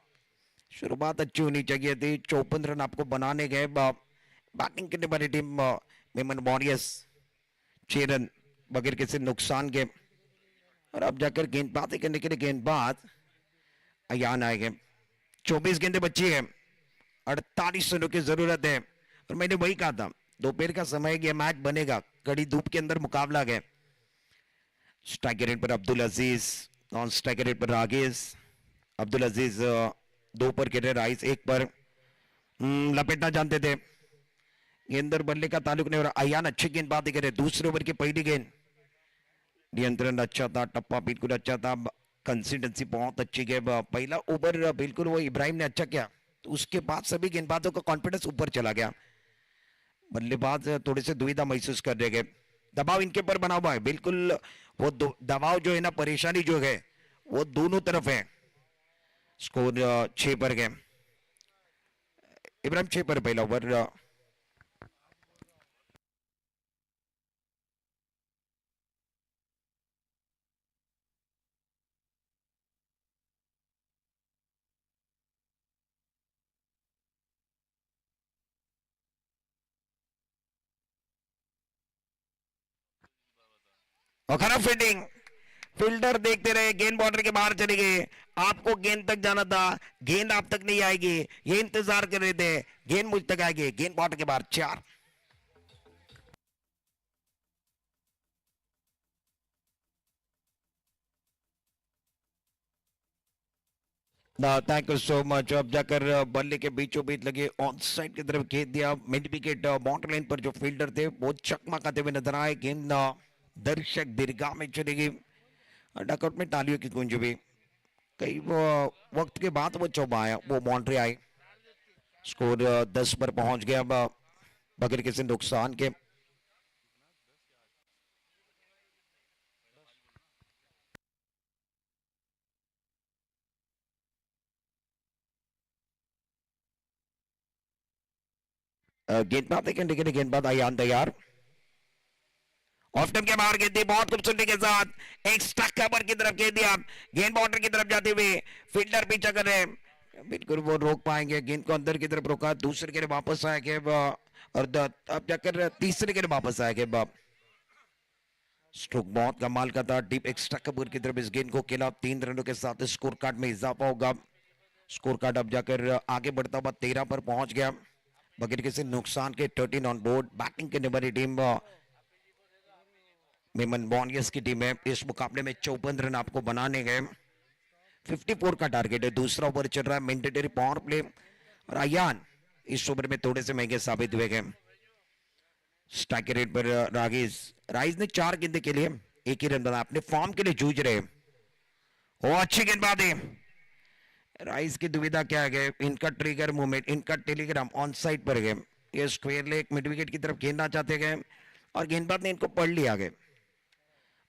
शुरुआत अच्छी होनी चाहिए थी। 54 रन आपको बनाने गए। बैटिंग करने वाली टीम मेमन वॉरियर्स 6 रन बगैर किसी नुकसान के। और अब जाकर गेंदबाजी करने के लिए गेंदबाज अयान आएंगे। 24 गेंदें बची है, 48 रनों की जरूरत है। और मैंने वही कहा था, दोपहर का समय ये मैच बनेगा, कड़ी धूप के अंदर मुकाबला है। स्ट्राइकर रेट पर अब्दुल अजीज, नॉन स्ट्राइकर रेट पर रागेश। अब्दुल अजीज 2 पर खेल रहे, राइस 1 पर। लपेटना जानते थे, गेंदर बल्ले का ताल्लुक नहीं हो रहा। अयान अच्छी गेंदबाजी करे। दूसरे ओवर की पहली गेंद, नियंत्रण अच्छा था, टप्पा बिल्कुल अच्छा था, कंसिस्टेंसी बहुत अच्छी है। पहला ओवर बिल्कुल वो इब्राहिम ने अच्छा किया, तो उसके बाद सभी गेंदबाजों का कॉन्फिडेंस ऊपर चला गया। बल्लेबाज थोड़े से दुविधा महसूस कर रहे गए। दबाव इनके ऊपर बना हुआ है बिल्कुल। वो दबाव जो है ना, परेशानी जो है वो दोनों तरफ है। स्कोर 6 पर गए। इब्राहिम 6 पर पहला ओवर। और खराब फील्डिंग, फील्डर देखते रहे, गेंद बॉर्डर के बाहर चली गई। आपको गेंद तक जाना था, गेंद आप तक नहीं आएगी, ये इंतजार कर रहे थे, गेंद मुझ तक आएगी। गेंद बॉर्डर के बाहर 4। Thank you so much. अब जाकर बल्ले के बीचों बीच लगे ऑन साइड की तरफ खेल दिया। मिड विकेट बाउंड्री लाइन पर जो फील्डर थे वो चकमा खाते हुए नजर आए। गेंद दर्शक दीर्घा में चली गई। डकआउट में तालियों की गूंज भी। कई वो वक्त के बाद वो चौबा आया, वो बाउंड्री आई। स्कोर 10 पर पहुंच गया बगैर किसी नुकसान के। गेंदबाजी करने के लिए गेंदबाज अयान तैयार। ऑफ टाइम के बाहर गेंद बहुत खूबसूरती के साथ एक्स्ट्रा कवर की तरफ खेल दिया। गेंद बॉर्डर की तरफ जाते हुए फील्डर पीछा कर रहे हैं, बिल्कुल वो रोक पाएंगे। गेंद को अंदर की तरफ रोका, दूसरे के लिए वापस आया के और अब जाकर तीसरे के लिए वापस आया के। स्ट्रोक बहुत कमाल का था, डीप एक्स्ट्रा कवर की तरफ इस गेंद को खेला। 3 रनों के साथ स्कोर कार्ड में इजाफा होगा। स्कोर कार्ड अब जाकर आगे बढ़ता हुआ 13 पर पहुंच गया बगैर किसी नुकसान के। 13 ऑन बोर्ड। बैटिंग करने वाली टीम मेमन वॉरियर्स की टीम है। इस मुकाबले में 54 रन आपको बनाने गए। 54 का टारगेट है। दूसरा ओवर चल रहा है, मैंडेटरी पावर प्ले। और अयान इस ओवर में थोड़े से महंगे साबित हुए गए। स्ट्राइक रेट पर राइस ने 4 गेंदे के लिए 1 ही रन बना। अपने फॉर्म के लिए जूझ रहे। वो अच्छी गेंदबाजी। राइस की दुविधा क्या है, इनका ट्रिगर मूवमेंट, इनका टेलीग्राम ऑन साइड पर गए। ये स्क्वायर लेग मिड विकेट की तरफ खेलना चाहते गए और गेंदबाज ने इनको पढ़ लिया गए।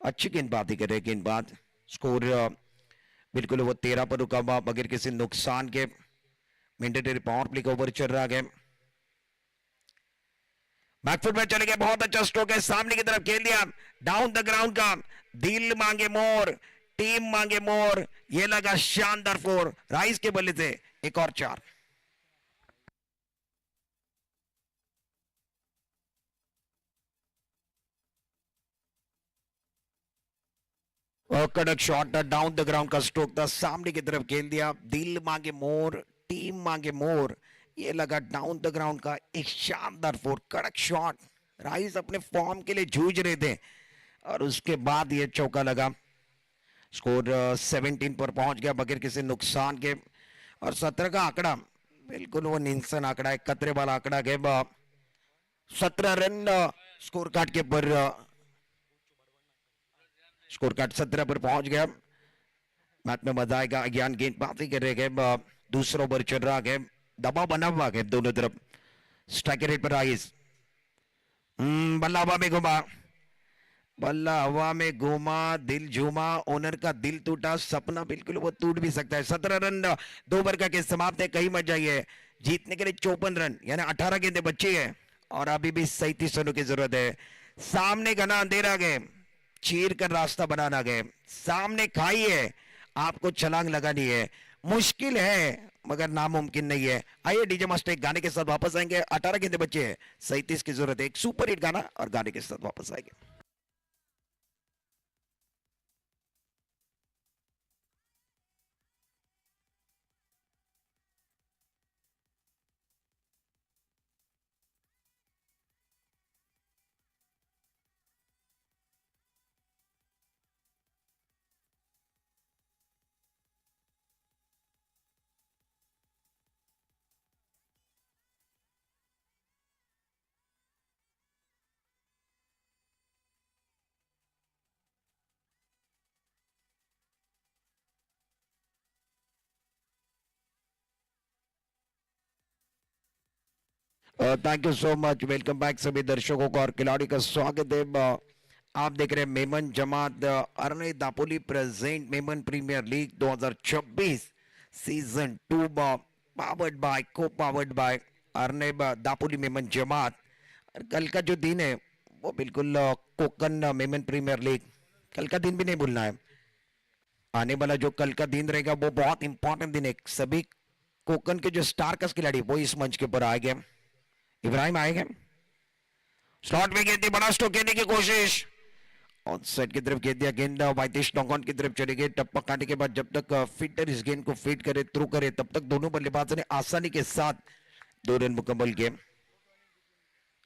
अच्छी गेंदबाजी करे गेंदबाज। स्कोर बिल्कुल वो 13 पर रुका हुआ बगैर किसी नुकसान के। मैंडेटरी पावर प्ले का ओवर चल रहा है। बैकफुट में चले गए, बहुत अच्छा स्ट्रोक है, सामने की तरफ खेल दिया। डाउन द ग्राउंड का दिल मांगे मोर, टीम मांगे मोर, ये लगा शानदार 4। राइस के बल्ले से एक और 4। और कड़क शॉट था, डाउन द ग्राउंड का स्ट्रोक था, सामने की तरफ खेल दिया। दिल मांगे मोर, टीम मांगे मोर, ये लगा डाउन द ग्राउंड का एक शानदार 4। कड़क शॉट। राइस अपने फॉर्म के लिए जूझ रहे थे और उसके बाद ये चौका लगा। स्कोर 17 पर पहुंच गया बगैर किसी नुकसान के। और 17 का आंकड़ा बिल्कुल वो निंसन आंकड़ा है, खतरे वाला आंकड़ा है। 17 रन स्कोर कार्ड के पर, स्कोर कार्ड 17 पर पहुंच गया। मैच में मजा आएगा। ज्ञान गेंदबाजी कर रहे हैं। दूसरा ओवर चल रहा है, दबाव बना हुआ है दोनों तरफ। स्ट्राइक रेट पर राइस। बल्ला हवा में घुमा, बल्ला हवा में घूमा, दिल झूमा, ओनर का दिल टूटा, सपना बिल्कुल वो टूट भी सकता है। 17 रन 2 ओवर का खेल समाप्त है। कहीं मत जाइए, जीतने के लिए 54 रन यानी 18 गेंदें बची है और अभी भी 37 रनों की जरूरत है। सामने घना अंधेरा गए, चीर कर रास्ता बनाना गए, सामने खाई है, आपको छलांग लगानी है। मुश्किल है मगर नामुमकिन नहीं है। आइए डीजे मास्टर एक गाने के साथ वापस आएंगे। 18 गेंदे बचे हैं, 37 की जरूरत है। एक सुपर हिट गाना और गाने के साथ वापस आएंगे। Thank you so much, welcome back सभी दर्शकों को और खिलाड़ी का स्वागत है। आप देख रहे हैं Memon Jamat Arne Dapoli present Memon premier league 2026 season 2 powered by को पावर्ड बाय अरने दापोली मेमन जमात। और कल का जो दिन है वो बिल्कुल कोकन मेमन प्रीमियर लीग, कल का दिन भी नहीं भूलना है। आने वाला जो कल का दिन रहेगा वो बहुत इंपॉर्टेंट दिन है। सभी कोकन के जो स्टार कस खिलाड़ी वो इस मंच के ऊपर आएंगे। इब्राहिम आएंगे, स्लॉट में गेंद दी, बड़ा स्ट्रोक खेलने की कोशिश, ऑन साइड की तरफ गेंद दिया, गेंद वाइटिश नॉकऑन की तरफ चली गई। टप्पा काटने के बाद जब तक फील्डर इस गेंद को फीड करे, थ्रू करे, तब तक दोनों बल्लेबाजों ने आसानी के साथ 2 रन मुकम्मल किए।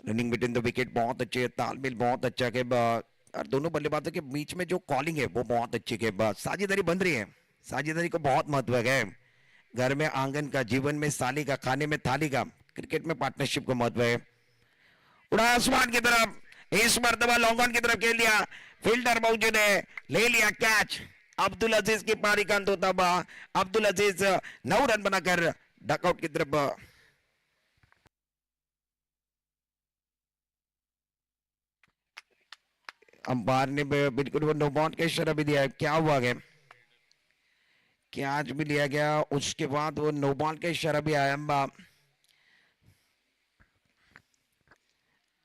रनिंग बिटवीन द विकेट बहुत अच्छे है, तालमेल बहुत अच्छा है। और दोनों बल्लेबाजों के बीच में जो कॉलिंग है वो बहुत अच्छी है। साझेदारी बन रही है, साझेदारी को बहुत महत्व है। घर में आंगन का, जीवन में साली का, खाने में थाली का, क्रिकेट में पार्टनरशिप का महत्व है। उड़ा आसमान की तरफ, इस मर्तबा लॉन्ग ऑन की तरफ खेल दिया, फील्डर मौजूद है, ले लिया कैच। अब्दुल अजीज की पारी का अंत होता हुआ अब्दुल अजीज 9 रन बनाकर डकआउट की तरफ। अंपायर ने बिल्कुल वो नो बॉल का इशारा भी दिया है। क्या हुआ गया, कैच भी लिया गया, उसके बाद वो नो बॉल का इशारा भी आया।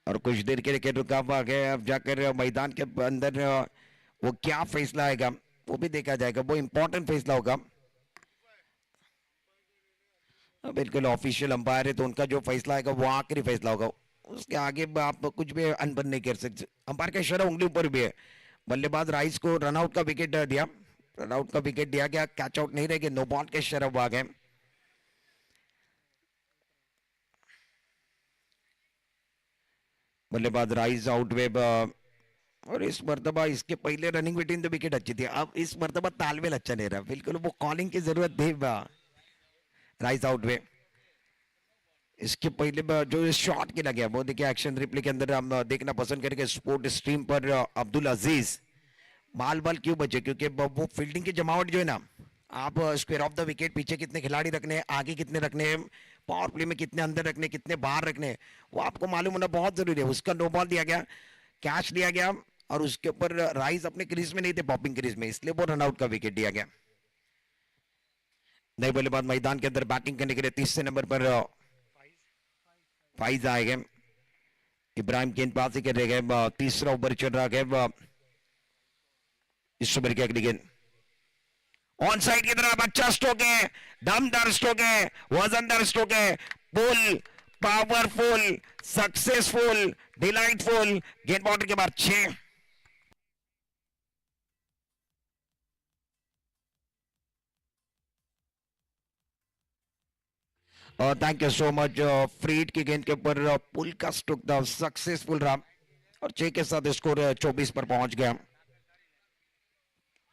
और कुछ देर के लिए रुका हुआ गया। अब जाकर मैदान के अंदर वो क्या फैसला आएगा वो भी देखा जाएगा, वो इंपॉर्टेंट फैसला होगा। बिल्कुल ऑफिशियल अंपायर है तो उनका जो फैसला आएगा वो आखिरी फैसला होगा। उसके आगे आप कुछ भी अनबन नहीं कर सकते। अंपायर का इशारा उंगली ऊपर भी है। बल्लेबाज राइस को रनआउट का विकेट दिया, रनआउट का विकेट दिया गया, कैच आउट नहीं रहेगा, नो बॉल का इशारा हुआ गया। बल्लेबाज राइस आउट वेब। और इस मर्तबा इसके पहले रनिंग बिटवीन द विकेट अच्छी थी, अब इस मर्तबा तालमेल अच्छा नहीं रहा। बिल्कुल वो कॉलिंग की जरूरत थी। राइस आउट वे, इसके पहले जो शॉट खेला गया वो देखिए एक्शन रिप्ले के अंदर हम देखना पसंद करेंगे स्पोर्ट स्ट्रीम पर। अब्दुल अजीज बाल बाल क्यों बचे, क्योंकि वो फील्डिंग की जमावट जो है ना, आप स्क्वायर ऑफ द विकेट पीछे कितने खिलाड़ी रखने हैं, आगे कितने रखने हैं, पावर प्ले में कितने अंदर रखने, कितने बाहर रखने, वो आपको मालूम होना बहुत जरूरी है। उसका नो बॉल दिया गया, कैच लिया गया और उसके ऊपर राइस अपने क्रीज में नहीं थे, पॉपिंग क्रीज में, इसलिए वो रनआउट का विकेट दिया गया। नए बल्लेबाज मैदान के अंदर बैटिंग करने के लिए तीसरे नंबर पर फाइज आएंगे। इब्राहिम गेंदबाजी कर रहे गए, तीसरा ओवर चल रहा है। इस ओवर की अगली गेंद ऑन साइड की तरफ, अच्छा स्ट्रोक है, दमदार स्ट्रोक है, वजनदार स्ट्रोक है, पुल पावरफुल, सक्सेसफुल, डिलाइटफुल, गेंद बाउंड्री के बाद 6। Thank you so much. फ्रीड की गेंद के ऊपर पुल का स्ट्रोक था, सक्सेसफुल रहा और 6 के साथ स्कोर 24 पर पहुंच गया।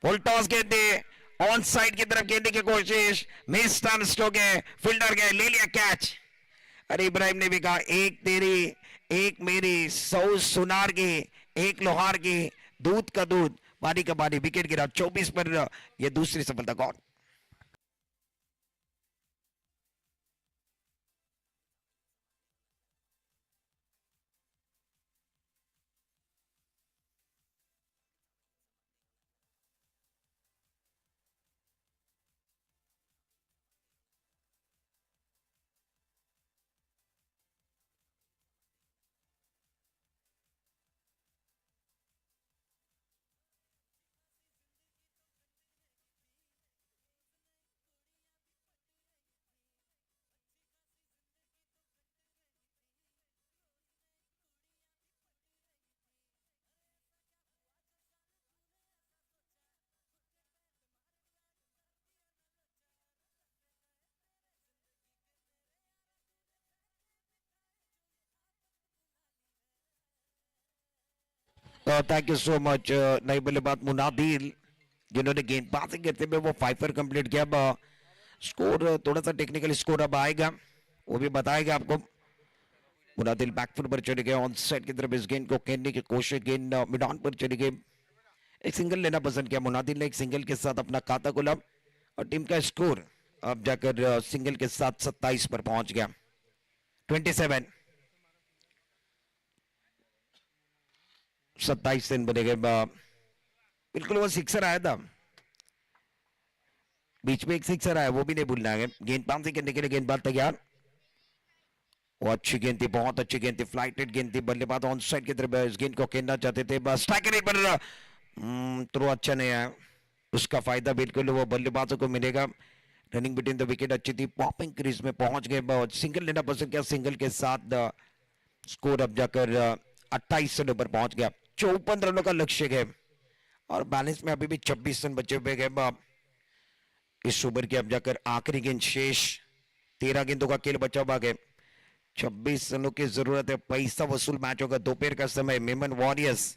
फुल टॉस गेंदे, ऑन साइड की तरफ गेंदे की कोशिश, मिस टर्न स्ट्रोक है, फील्डर गए, ले लिया कैच। अरे इब्राहिम ने भी कहा एक तेरी एक मेरी, 100 सुनार की, एक लोहार की, दूध का दूध, पानी का पानी। विकेट गिरा 24 पर, यह दूसरी सफलता कौन। Thank you so much. नई बल्लेबाज मुनादिल जिन्होंने गेंदबाजी करते हुए वो 5 पर कंप्लीट किया। अब स्कोर थोड़ा सा टेक्निकल स्कोर अब आएगा, वो भी बताएगा आपको। मुनादिल बैकफुट पर चले गए, ऑन साइड की तरफ इस गेंद को खेलने की कोशिश, गेंद मिड ऑन पर चली गई। एक सिंगल लेना पसंद किया मुनादिल ने, एक सिंगल के साथ अपना खाता खोला और टीम का स्कोर अब जाकर सिंगल के साथ 27 पर पहुंच गया। 27 27 रन बने गए। बिल्कुल वो सिक्सर आया था, बीच में एक सिक्सर आया, वो भी नहीं भूलना है। गेंदबाजी करने के लिए गेंदबाज तैयार। वो अच्छी गेंद थी, बहुत अच्छी गेंद थी, फ्लाइटेड गेंद थी। बल्लेबाज ऑन साइड की तरफ इस गेंद को खेलना चाहते थे, बस स्ट्राइक रेट पर थ्रो अच्छा नहीं आया। उसका फायदा बिल्कुल वो बल्लेबाजों को मिलेगा। रनिंग बिटवीन द विकेट अच्छी थी, पॉपिंग क्रीज में पहुंच गए। सिंगल लेना पसंद किया, सिंगल के साथ स्कोर अब जाकर 28 रनों पर पहुंच गया। 54 रनों का लक्ष्य है और बैलेंस में अभी भी 26 रन बचे हुए गए। इस ओवर के अब जाकर आखिरी गेंद शेष, 13 गेंदों का खेल बचा हुआ है। 26 रनों की जरूरत है, पैसा वसूल मैच होगा। दोपहर का समय मेमन वॉरियर्स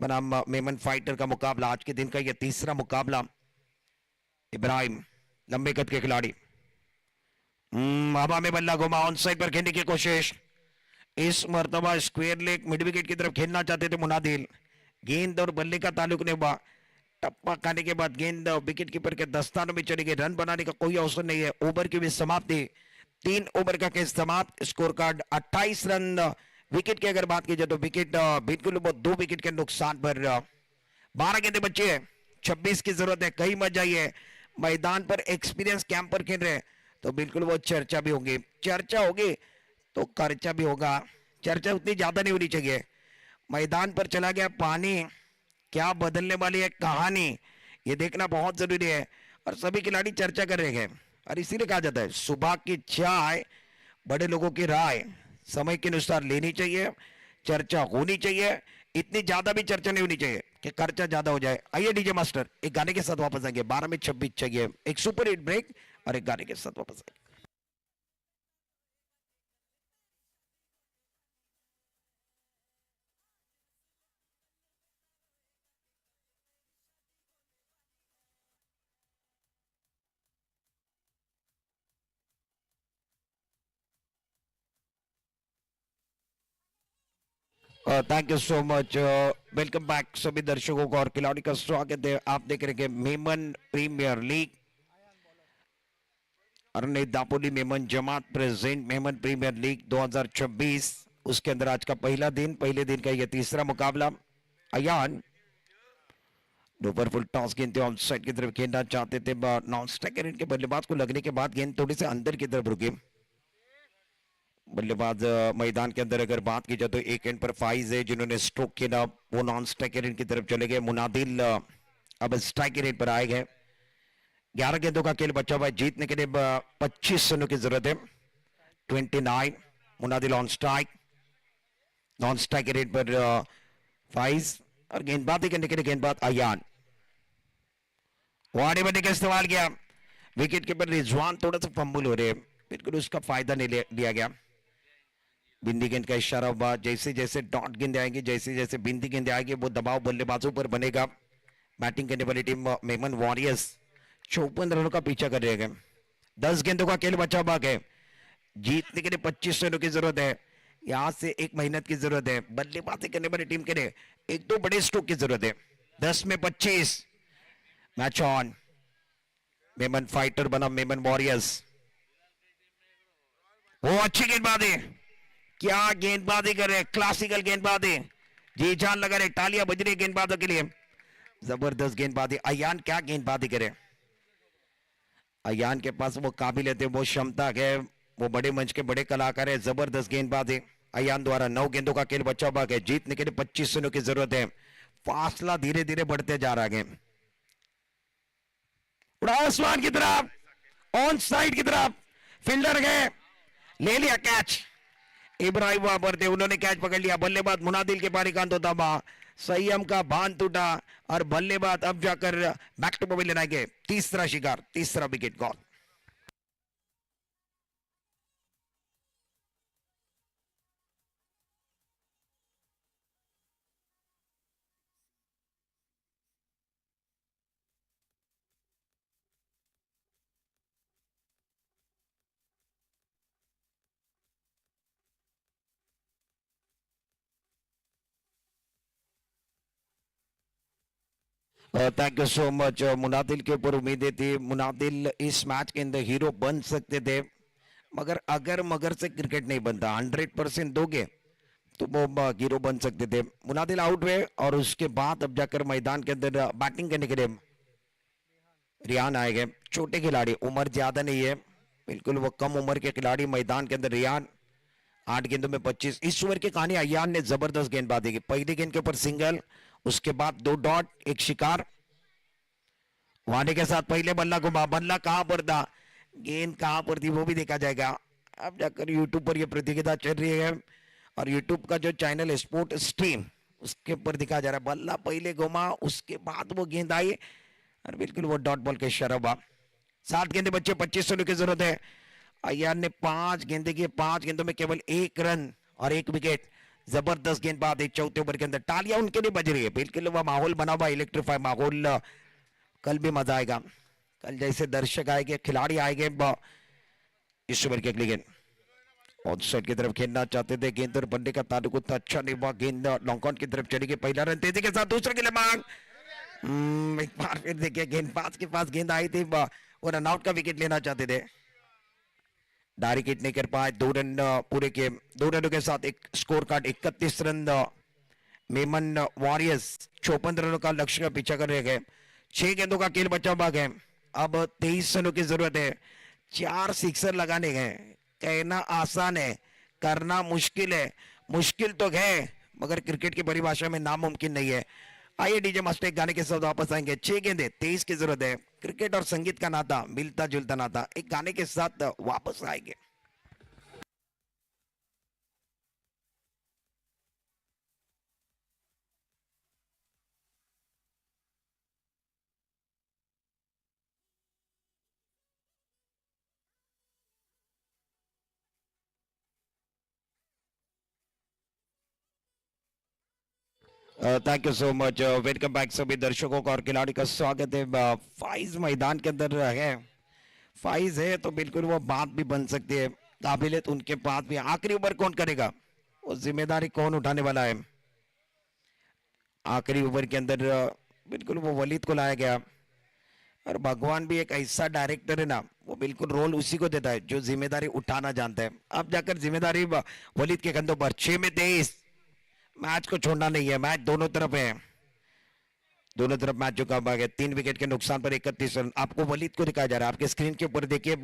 बनाम मेमन फाइटर का मुकाबला, आज के दिन का यह तीसरा मुकाबला। इब्राहिम लंबे कद के खिलाड़ी, हवा में बल्ला घुमा, ऑन साइड पर खेलने की कोशिश। इस मर्तबा स्क्वायर लेग मिड विकेट की तरफ खेलना चाहते थे मुनादिल। गेंद और बल्ले का ताल्लुक नहीं हुआ, टप्पा खाने के बाद गेंद विकेट कीपर के दस्तानों में चली गई। रन बनाने का कोई अवसर नहीं है। ओवर की भी समाप्ति, 3 ओवर का खेल समाप्त। Score card 28 run. विकेट की अगर बात की जाए तो विकेट बिल्कुल 2 विकेट के नुकसान पर 12 गेंदें बची है। 26 की जरूरत है। कहीं मत जाइए, मैदान पर एक्सपीरियंस कैंप पर खेल रहे तो बिल्कुल वो चर्चा भी होगी, चर्चा होगी तो खर्चा भी होगा। चर्चा उतनी ज्यादा नहीं होनी चाहिए। मैदान पर चला गया पानी, क्या बदलने वाली है कहानी, ये देखना बहुत जरूरी है। और सभी खिलाड़ी चर्चा कर रहे हैं और इसीलिए कहा जाता है सुबह की चाय बड़े लोगों की राय समय के अनुसार लेनी चाहिए, चर्चा होनी चाहिए। इतनी ज्यादा भी चर्चा नहीं होनी चाहिए कि खर्चा ज्यादा हो जाए। आइए डीजे मास्टर एक गाने के साथ वापस आएंगे। 12 में 26 चाहिए, एक सुपर हिट ब्रेक और एक गाने के साथ वापस आएंगे। Thank you so much. Welcome back सभी दर्शकों को और खिलाड़ी का स्वागत है। आप देख रहे हैं Memon premier league, Arne Dapoli Memon Jamat present Memon premier league 2026। उसके अंदर आज का पहला दिन, पहले दिन का यह तीसरा मुकाबला। अयान दोपहर फुल टॉस गेंद ऑन साइड की तरफ खेलना चाहते थे, नॉन स्ट्राइकर इनके बल्लेबाज को लगने के बाद गेंद थोड़ी से अंदर की तरफ रुकी। बल्लेबाज मैदान के अंदर अगर बात की जाए तो एक एंड पर फाइज है जिन्होंने स्ट्रोक खेला, वो नॉन स्ट्राइकर की तरफ चले गए। मुनादिल अब स्ट्राइक रेट पर आए गए। 11 गेंदों का खेल बचा हुआ है, जीतने के लिए 25 रनों की जरूरत है। 29 Munadil on strike, non strike rate पर फाइज और गेंदबाजी करने के लिए गेंदबाज अयान। वाड़े बने का इस्तेमाल किया, विकेट कीपर रिजवान थोड़ा सा फंबल हो रहे हैं, बिल्कुल उसका फायदा नहीं लिया गया। बिंदी गेंद का इशारा हुआ, जैसे जैसे डॉट गेंद आएंगे, जैसे जैसे बिंदी गेंद आएगी वो दबाव बल्लेबाजों पर बनेगा। बैटिंग करने वाली टीम मेमन वॉरियर्स 54 रनों का पीछा कर रहे हैं। 10 गेंदों का खेल बचा हुआ है, जीतने के लिए 25 रनों की जरूरत है। यहां से एक मेहनत की जरूरत है बल्लेबाजी करने वाली टीम के लिए, एक दो बड़े स्ट्रोक की जरूरत है। 10 में 25, मैच ऑन। मेमन फाइटर बना मेमन वॉरियर्स। वो अच्छी गेंदबाजी, क्या गेंदबाजी कर रहे, क्लासिकल गेंदबाजी, जी जान लगा रहे, तालियां बज रही गेंदबाजों के लिए। जबरदस्त गेंदबाजी, अयान क्या गेंदबाजी करे। अयान के पास वो काबिलियत है, वो क्षमता है, वो बड़े मंच के बड़े कलाकार है। जबरदस्त गेंदबाजी अयान द्वारा। 9 गेंदों का खेल बचा हुआ है, जीतने के लिए 25 रनों की जरूरत है। फासला धीरे धीरे बढ़ते जा रहा है। उड़ाओ आसमान की तरफ, ऑन साइड की तरफ, फील्डर गए, ले लिया कैच। इब्राहिम वहां थे, उन्होंने कैच पकड़ लिया। बल्लेबाज मुनादिल के पारी कांत होता बा, संयम का बांध टूटा और बल्लेबाज अब जाकर बैक टू पवेलियन आएंगे। तीसरा शिकार, तीसरा विकेट गॉल। Thank you so much. Munadil के ऊपर उम्मीदें थी, मुनादिल इस मैच के अंदर हीरो बन सकते थे, मगर अगर मगर से क्रिकेट नहीं बनता, 100% दोगे तो वो हीरो बन सकते थे। मुनादिल आउट हुए और उसके बाद अब जाकर मैदान के अंदर बैटिंग करने के लिए रियान आए गए। छोटे खिलाड़ी, उम्र ज्यादा नहीं है, बिल्कुल वो कम उम्र के खिलाड़ी मैदान के अंदर। रियान 8 गेंदों में 25। इस ओवर की कहानी, अयान ने जबरदस्त गेंदबाजी की। पहली गेंद के ऊपर सिंगल, उसके बाद 2 डॉट, एक शिकार। वानी के साथ पहले बल्ला घुमा, बल्ला कहां पर था, गेंद कहां पर थी वो भी देखा जाएगा। अब जाकर यूट्यूब पर यह प्रतियोगिता चल रही है और यूट्यूब का जो चैनल है स्पोर्ट स्ट्रीम, उसके ऊपर दिखाया जा रहा है। बल्ला पहले घुमा, उसके बाद वो गेंद आई और बिल्कुल वो डॉट बॉल के इशारा हुआ। 7 गेंदे बच्चे, 25 रनों की जरूरत है। अय्यर ने 5 गेंदे की, 5 गेंदों में केवल 1 रन और 1 विकेट। जबरदस्त गेंदबाज है चौथे ओवर के अंदर। तालियां उनके लिए बज रही है, बिल्कुल वह माहौल बना हुआ, इलेक्ट्रीफाई माहौल। कल भी मजा आएगा, कल जैसे दर्शक आएंगे, खिलाड़ी आएंगे। इस ओवर की अगली गेंद ऑन साइड की तरफ खेलना चाहते थे, गेंद पर बनने का ताल्लुक उतना अच्छा नहीं हुआ। गेंद लॉन्ग ऑन की तरफ चली गई। पहला रन तेजी के साथ, दूसरे के लिए मांग। एक बार फिर देखिए, गेंदबाज के पास गेंद आई थी, वो रन आउट का विकेट लेना चाहते थे, डायरेक्ट हिट नहीं कर पाए। 2 रन पूरे के, 2 रनों के साथ एक score card 31 run. Memon warriors 54 रनों का लक्ष्य का पीछा कर रहे गए। 6 गेंदों का खेल बचा भाग है। अब 23 रनों की जरूरत है। 4 सिक्सर लगाने गए। कहना आसान है, करना मुश्किल है। मुश्किल तो है, मगर क्रिकेट की परिभाषा में नामुमकिन नहीं है। आइए डीजे मास्टर, एक गाने के साथ वापस आएंगे। 6 गेंदे 23 की जरूरत है। क्रिकेट और संगीत का नाता मिलता जुलता नाता, एक गाने के साथ वापस आएंगे। Thank you so much. Welcome back सभी दर्शकों का और खिलाड़ी का स्वागत है। फाइज मैदान के अंदर है। फाइज है तो बिल्कुल वो बात भी बन सकती है, काबिलियत उनके पास भी। आखिरी ओवर कौन करेगा, वो जिम्मेदारी कौन उठाने वाला है। आखिरी ओवर के अंदर बिल्कुल वो वलीद को लाया गया, और भगवान भी एक ऐसा डायरेक्टर है ना, वो बिल्कुल रोल उसी को देता है जो जिम्मेदारी उठाना जानता है। अब जाकर जिम्मेदारी वलीद के कंधों पर। 6 में 23, मैच को छोड़ना नहीं है, मैच दोनों तरफ है, दोनों तरफ मैच झुका हुआ है। 3 विकेट के नुकसान पर 31 रन। आपको वलीद को दिखाया जा रहा है, आपके स्क्रीन के ऊपर देखिए।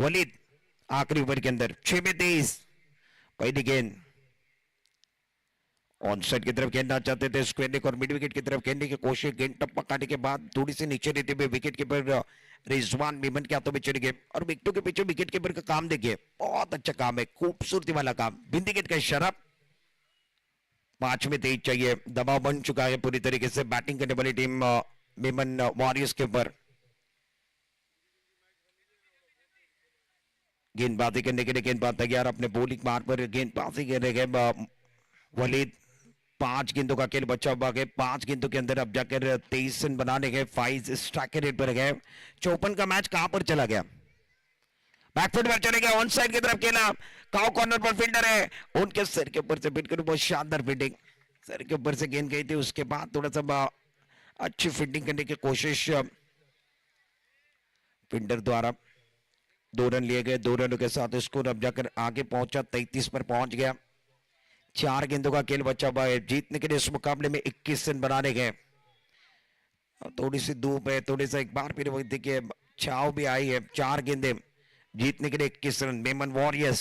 वलीद आखिरी ओवर के अंदर 6 में 23, पहली गेंद ऑन साइड की तरफ खेलना चाहते थे स्क्वेयर और मिड विकेट की तरफ खेलने की कोशिश। गेंद टप्पा काटने के बाद थोड़ी सी नीचे रहते हुए विकेट कीपर रिजवान मेमन के हाथों में चढ़ गए, और विकेटों के पीछे विकेट कीपर का काम देखिए, बहुत अच्छा काम है, खूबसूरती वाला काम। बिंदी गेट का शराब। 5 में 23 चाहिए, दबाव बन चुका है पूरी तरीके से बैटिंग करने वाली टीम मेमन वॉरियर्स के ऊपर। गेंदबाजी करने के लिए गेंदबाज तैयार, अपने बॉलिंग मार्ग पर गेंदबाजी करने गए वलीद। 5 गेंदों का खेल बचा हुआ है। 5 गेंदों के अंदर अब जाकर 23 रन बनाने गए। फाइज स्ट्राइक रेट पर गए। 54 का मैच कहां पर चला गया, बैकफुट पर चले गए, ऑन साइड की तरफ खेला। काउ कॉर्नर पर फील्डर है, उनके सर के ऊपर से बिल्कुल बहुत शानदार फील्डिंग, सर के ऊपर से गेंद गई थी। उसके बाद थोड़ा सा अच्छी फील्डिंग करने की कोशिश फील्डर द्वारा। 2 रन लिए गए। 2 रनों के साथ स्कोर अब जाकर आगे पहुंचा, 33 पर पहुंच गया। 4 गेंदों का खेल बचा हुआ है। जीतने के लिए इस मुकाबले में 21 रन बनाने गए। थोड़ी सी धूप है, थोड़ी सा एक बार फिर वही देखिए छाव भी आई है। 4 गेंदे जीतने के लिए 21 रन। मेमन वॉरियर्स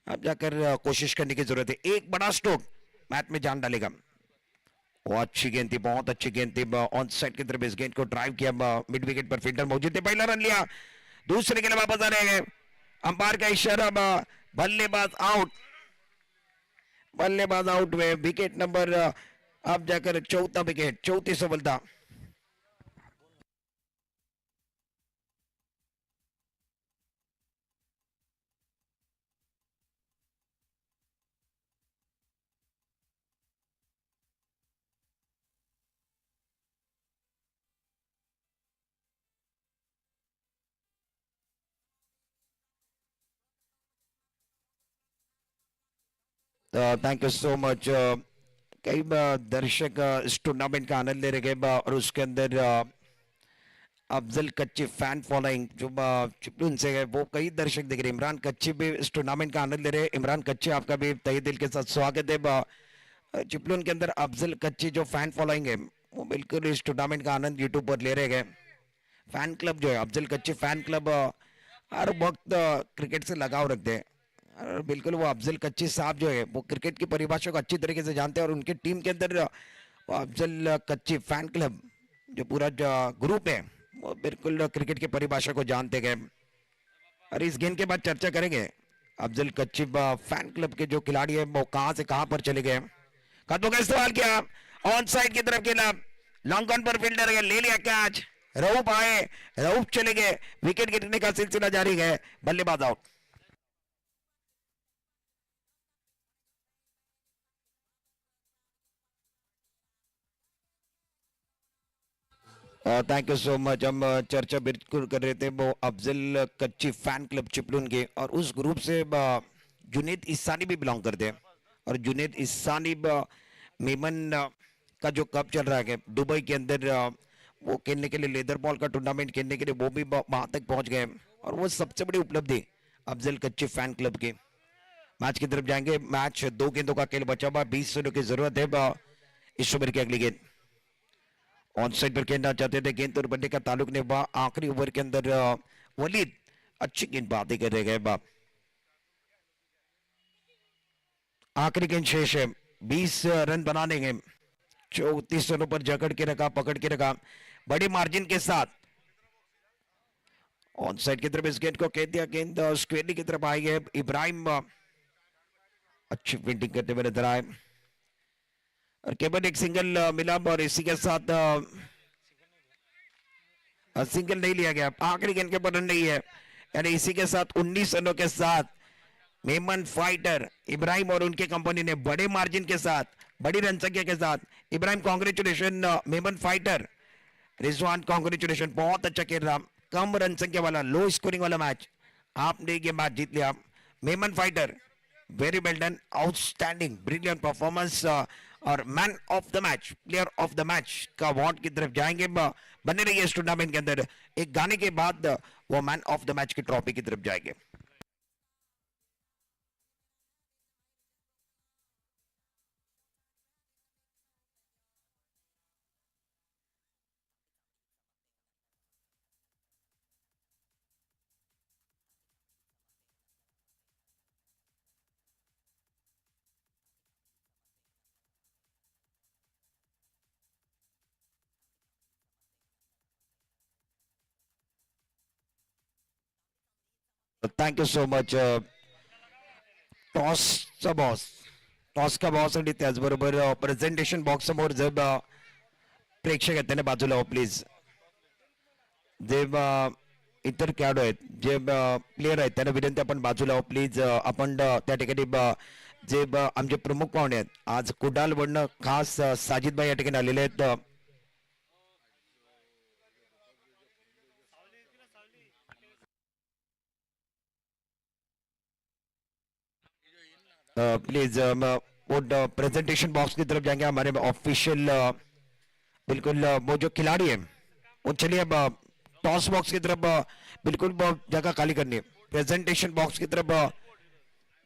अब जाकर कोशिश करने की जरूरत है। एक बड़ा स्ट्रोक मैच में जान डालेगा। वो अच्छी गेंद थी, बहुत अच्छी गेंद थी। ऑन साइड की तरफ इस गेंद को ड्राइव किया, मिड विकेट पर फील्डर मौजूद थे, पहला रन लिया। दूसरे के लिए वापस आ रहे हैं, अंपायर का इशारा, बल्लेबाज आउट। बल्लेबाज आउट हुए। विकेट नंबर अब जाकर चौथा विकेट, चौथी सफलता। Thank you so much. कई दर्शक इस टूर्नामेंट का आनंद ले रहे हैं और उसके अंदर अफजल कच्ची फैन फॉलोइंग जो चिपलून से है वो कई दर्शक दिख रहे हैं। इमरान कच्ची भी इस टूर्नामेंट का आनंद ले रहे हैं। इमरान कच्ची आपका भी तहे दिल के साथ स्वागत है। चिपलून के अंदर अफजल कच्ची जो फैन फॉलोइंग है वो बिल्कुल इस टूर्नामेंट का आनंद यूट्यूब पर ले रहे हैं। फैन क्लब जो है अफजल कच्ची फैन क्लब हर वक्त क्रिकेट से लगाव रखते हैं और बिल्कुल वो अफजल कच्ची साहब जो है वो क्रिकेट की परिभाषा को अच्छी तरीके से जानते हैं और उनकी टीम के अंदर वो अफजल कच्ची फैन क्लब जो पूरा ग्रुप है वो बिल्कुल क्रिकेट की परिभाषा को जानते गए। और इस गेम के बाद चर्चा करेंगे अफजल कच्ची फैन क्लब के जो खिलाड़ी है वो कहां से कहां पर चले गए। कदमों का इस्तेमाल किया ऑन साइड की तरफ खेला, लॉन्ग ऑन पर फील्डर ले लिया कैच, रऊफ आए, रऊफ चले गए, विकेट गिरने का सिलसिला जारी है, बल्लेबाज out. Thank you so much. हम चर्चा बिल्कुल कर रहे थे वो अफजल कच्ची फैन क्लब चिपलून के और उस ग्रुप से जुनेद इसानी भी बिलोंग करते हैं और जुनेद इसानी मेमन का जो कप चल रहा है दुबई के अंदर वो खेलने के लिए लेदर बॉल का टूर्नामेंट खेलने के लिए वो भी वहां तक पहुंच गए और वो सबसे बड़ी उपलब्धि अफजल कच्ची फैन क्लब की। मैच की तरफ जाएंगे। मैच 2 गेंदों का खेल बचा हुआ, 20 रनों की जरूरत है इस ओवर की अगली गेंद। ऑन साइड पर खेलना चाहते थे, गेंद और बल्ले का ताल्लुक ने आखिरी ओवर के अंदर वलीद अच्छी गेंदबाजी कर रहे गए। आखिरी गेंद शेष है, 20 रन बनाने के, 34 रनों पर जकड़ के रखा, पकड़ के रखा बड़ी मार्जिन के साथ। ऑन साइड की तरफ इस गेंद को कह दिया, गेंद स्क्वेयरली की तरफ आई है। इब्राहिम अच्छी फील्डिंग करते हुए नजर आए और केवल एक सिंगल मिला और इसी के साथ सिंगल नहीं लिया गया। आखिरी गेंद के पर रन नहीं है, यानी इसी के साथ 19 रनों के साथ मेमन फाइटर इब्राहिम और उनके कंपनी ने बड़े मार्जिन के साथ, बड़ी रन संख्या के साथ, Ibrahim congratulation, Memon fighter Rizwan congratulation, बहुत अच्छा खेल रहा, कम रन संख्या वाला लो स्कोरिंग वाला मैच आपने ये मैच जीत लिया। Memon fighter very well done, outstanding brilliant performance और man of the match, player of the match का अवार्ड की तरफ जाएंगे। बने रहिए इस टूर्नामेंट के अंदर, एक गाने के बाद वो मैन ऑफ द मैच की ट्रॉफी की तरफ जाएंगे। Thank you so much. टॉसचा बॉस, टॉस का बॉस आणि त्याचबरोबर प्रेझेंटेशन बॉक्स समोर जर प्रेक्षक आहेत त्याने बाजूला हो प्लीज। जे इतर खेळाडू आहेत, जे प्लेयर आहेत त्यांना विनंती आपण बाजूला हो प्लीज। आपण त्या ठिकाणी जे आमचे प्रमुख पाहुणे आहेत आज कुडाल वडनं खास साजिद भाई या ठिकाणी आलेले आहेत। प्लीज वो प्रेजेंटेशन बॉक्स की तरफ जाएंगे हमारे ऑफिशियल बिल्कुल वो जो खिलाड़ी है वो चलिए अब टॉस बॉक्स की तरफ बिल्कुल जगह खाली करनी है। प्रेजेंटेशन बॉक्स की तरफ,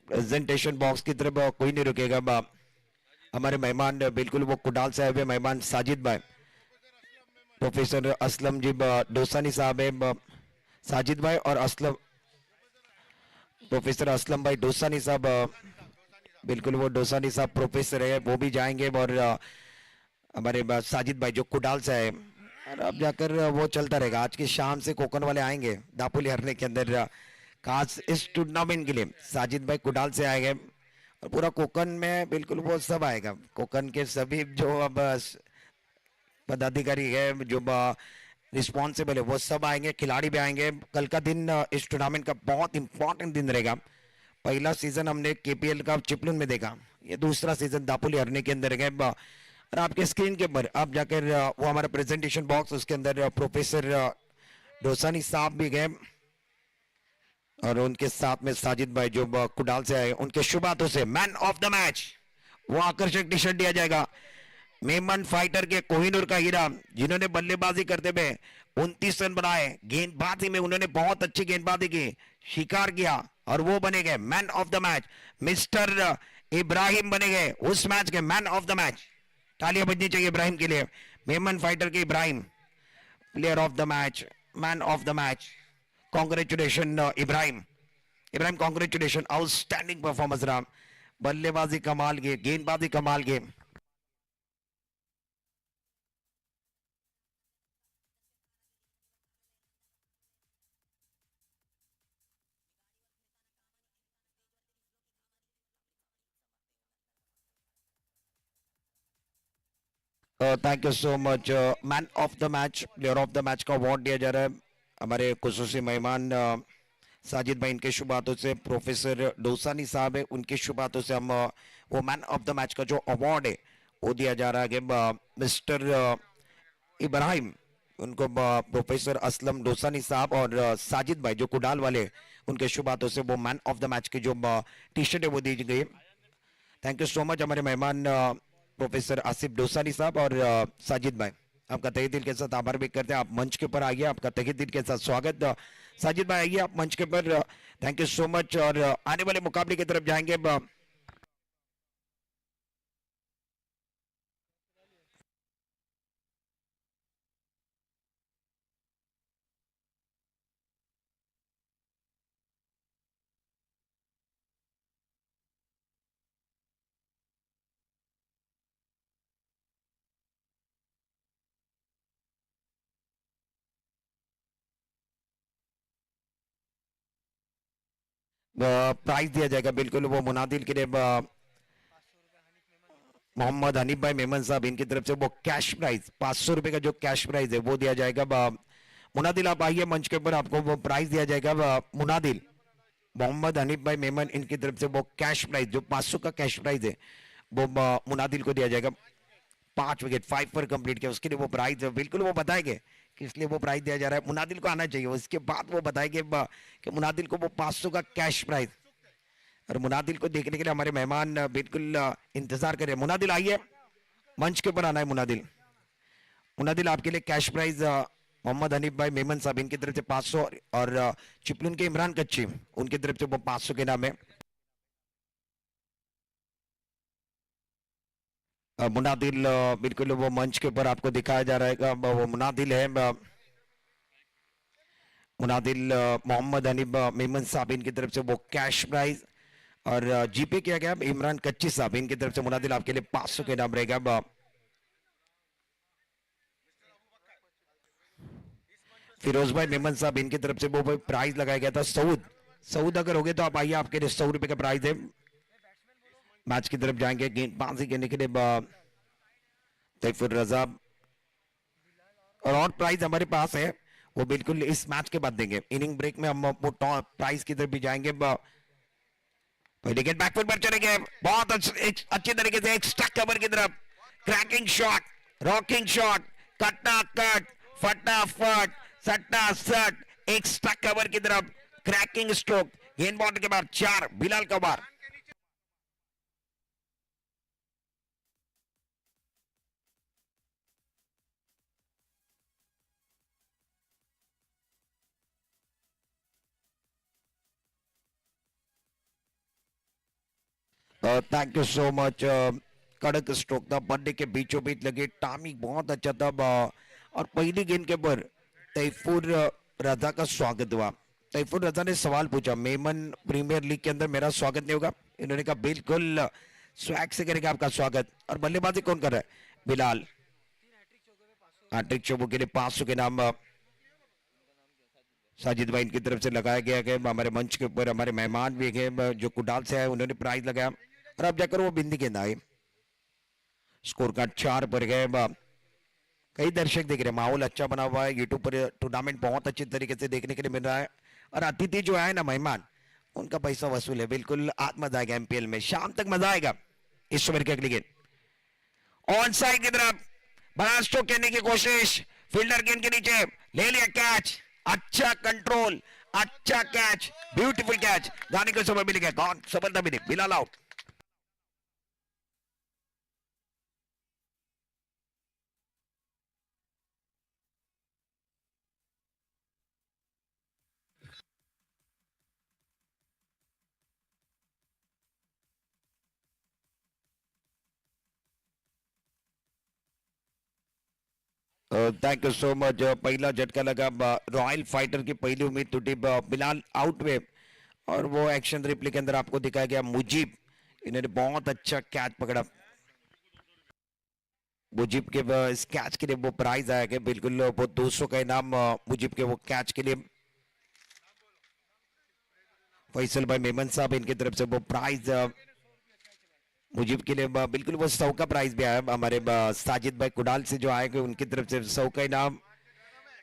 प्रेजेंटेशन बॉक्स की तरफ कोई नहीं रुकेगा। हमारे मेहमान बिल्कुल वो कुडाल से आए हुए मेहमान साजिद भाई, प्रोफेसर असलम जी डोसानी साहब है, साजिद भाई और असलम, प्रोफेसर असलम भाई डोसानी साहब, बिल्कुल वो डोसानी साहब प्रोफेसर है वो भी जाएंगे और हमारे साजिद भाई जो कुडाल से है और अब जाकर वो चलता रहेगा। आज की शाम से कोकन वाले आएंगे दापोली हरने के अंदर खास इस टूर्नामेंट के लिए। साजिद भाई कुडाल से आएंगे और पूरा कोकन में बिल्कुल वो सब आएगा, कोकन के सभी जो अब पदाधिकारी है जो रिस्पॉन्सिबल है वो सब आएंगे, खिलाड़ी भी आएंगे। कल का दिन इस टूर्नामेंट का बहुत इंपॉर्टेंट दिन रहेगा। पहला सीजन हमने केपीएल का चिपलून में देखा, ये दूसरा सीजन दापोली हरने के अंदर गए और आपके स्क्रीन के ऊपर आप जाकर वो हमारा प्रेजेंटेशन बॉक्स उसके अंदर प्रोफेसर डोसानी साहब भी गए और उनके साथ में साजिद भाई जो कुडाल से आए, उनके शुभ हाथों से मैन ऑफ द मैच वो आकर्षक टी शर्ट दिया जाएगा। मेमन फाइटर के कोहिनूर का हीरा, जिन्होंने बल्लेबाजी करते हुए 29 रन बनाए, गेंदबाजी में उन्होंने बहुत अच्छी गेंदबाजी की, शिकार किया और वो बने गए man of the match. Mister Ibrahim बने गए उस मैच के मैन ऑफ द मैच। तालियां बजनी चाहिए इब्राहिम के लिए। मेमन फाइटर के Ibrahim player of the match, man of the match. Congratulation Ibrahim. Ibrahim congratulation, outstanding performance रहा, बल्लेबाजी कमाल की, गेंदबाजी कमाल की। Thank you so much. Man of the match, player of the match का अवार्ड दिया जा रहा है हमारे खुसूसी मेहमान साजिद भाई, इनके शुभ हाथों से। प्रोफेसर डोसानी साहब है, उनके शुभ हाथों से हम वो मैन ऑफ द मैच का जो अवार्ड है वो दिया जा रहा है मिस्टर इब्राहिम, उनको प्रोफेसर असलम डोसानी साहब और साजिद भाई जो कुडाल वाले, उनके शुभ हाथों से वो मैन ऑफ द मैच की जो टी शर्ट है वो दी गई। थैंक यू सो मच हमारे मेहमान प्रोफेसर आसिफ डोसानी साहब और साजिद भाई, आपका तहे दिल के साथ आभार व्यक्त करते हैं। आप मंच के ऊपर आइए, आपका तहे दिल के साथ स्वागत। साजिद भाई आइए आप मंच के ऊपर। Thank you so much. और आने वाले मुकाबले की तरफ जाएंगे। प्राइज दिया जाएगा बिल्कुल, वो मुनादिल के लिए मोहम्मद हनीफ भाई मेमन साहब, इनकी तरफ से वो कैश प्राइज 500 रुपए का जो कैश प्राइज है वो दिया जाएगा। मुनादिल आप आइए मंच के ऊपर, आपको वो प्राइज दिया जाएगा। मुनादिल मोहम्मद हनीफ भाई मेमन, इनकी तरफ से वो कैश प्राइज जो 500 का कैश प्राइज है वो मुनादिल को दिया जाएगा। 5 विकेट 5 पर कंप्लीट किया, उसके लिए वो प्राइज बिल्कुल वो बताएंगे कि इसलिए वो प्राइज दिया जा रहा है। मुनादिल को आना चाहिए, उसके बाद वो बताएंगे कि मुनादिल को वो 500 का कैश प्राइज। और मुनादिल को देखने के लिए हमारे मेहमान बिल्कुल इंतजार कर रहे हैं। मुनादिल आइए मंच के ऊपर आना है। मुनादिल, मुनादिल आपके लिए कैश प्राइज मोहम्मद हनीफ भाई मेमन साहब, इनकी तरफ से 500 और चिपलून के इमरान कच्ची, उनकी तरफ से वो 500 के नाम है। मुनादिल बिल्कुल वो मंच के ऊपर आपको दिखाया जा रहा है, वो मुनादिल है। मुनादिल मोहम्मद हनीफ मेमन साहब, इनकी तरफ से वो कैश प्राइज और जीपे किया गया इमरान कच्ची साहब, इनकी तरफ से मुनादिल आपके लिए 500 के नाम रहेगा। फिरोज भाई मेमन साहब, इनकी तरफ से वो प्राइज लगाया गया था। सऊद, सऊद अगर हो गए तो आप आइए, आपके लिए 100 रुपए का प्राइज है। मैच की तरफ जाएंगे गेंदबाजी करने के लिए तैफुर रजा, और प्राइज हमारे पास है वो बिल्कुल इस मैच के बाद देंगे। इनिंग ब्रेक में हम वो प्राइज की तरफ भी जाएंगे। पहले गेंद बैकफुट पर चलेंगे, बहुत अच्छी तरीके से एक स्टक कवर की तरफ, क्रैकिंग शॉट, रॉकिंग शॉट, कट्टा कट, फटाफट, सट्टा सट, एक स्टक कवर की तरफ क्रैकिंग स्ट्रोक, गेंद बॉल के बाद 4, बिलाल का बार। Thank you so much. कड़क स्ट्रोक था, बर्थडे के बीचों बीच लगे, टाइमिंग बहुत अच्छा था। और पहली गेंद के ऊपर तैफुर रजा का स्वागत हुआ। तैफुर रजा ने सवाल पूछा, मेमन प्रीमियर लीग के अंदर मेरा स्वागत नहीं होगा? इन्होंने कहा बिल्कुल स्वैग से करेगा आपका स्वागत। और बल्लेबाजी कौन कर रहा है? बिलाल। हैट्रिक चौकों के लिए 500 के नाम साजिद भाई इनकी तरफ से लगाया गया है। हमारे मंच के ऊपर हमारे मेहमान भी हैं जो कुडाल से आए, उन्होंने प्राइज लगाया। और अब जाकर वो बिंदी गेंद आए, स्कोर कार्ड 4 पर गए। कई दर्शक देख रहे हैं, माहौल अच्छा बना हुआ है, यूट्यूब पर टूर्नामेंट बहुत अच्छी तरीके से देखने के लिए मिल रहा है। और अतिथि जो आए ना मेहमान, उनका पैसा वसूल है बिल्कुल। आज मजा आएगा एमपीएल में, शाम तक मजा आएगा। इस ओवर की अगली गेंद ऑन साइड की तरफ, बड़ा स्ट्रोक करने की कोशिश, फील्डर गेंद के नीचे ले लिया कैच, अच्छा कंट्रोल, अच्छा कैच, ब्यूटीफुल कैच, जाने को समय मिलेगा। कौन सफलता मिली? Bilal out. Thank you so much. पहला झटका लगा, रॉयल फाइटर की पहली उम्मीद टूटी, बिलाल आउट में। और वो एक्शन रिप्ले के अंदर आपको दिखाया गया मुजीब, इन्होंने बहुत अच्छा कैच पकड़ा। मुजीब के इस कैच के लिए वो प्राइज आया कि बिल्कुल वो 200 का इनाम मुजीब के वो कैच के लिए। फैसल भाई मेमन साहब इनकी तरफ से वो प्राइज मुजीब के लिए बिल्कुल वो 100 का प्राइज भी आया। हमारे साजिद भाई कुडाल से जो आएंगे उनकी तरफ से 100 का इनाम।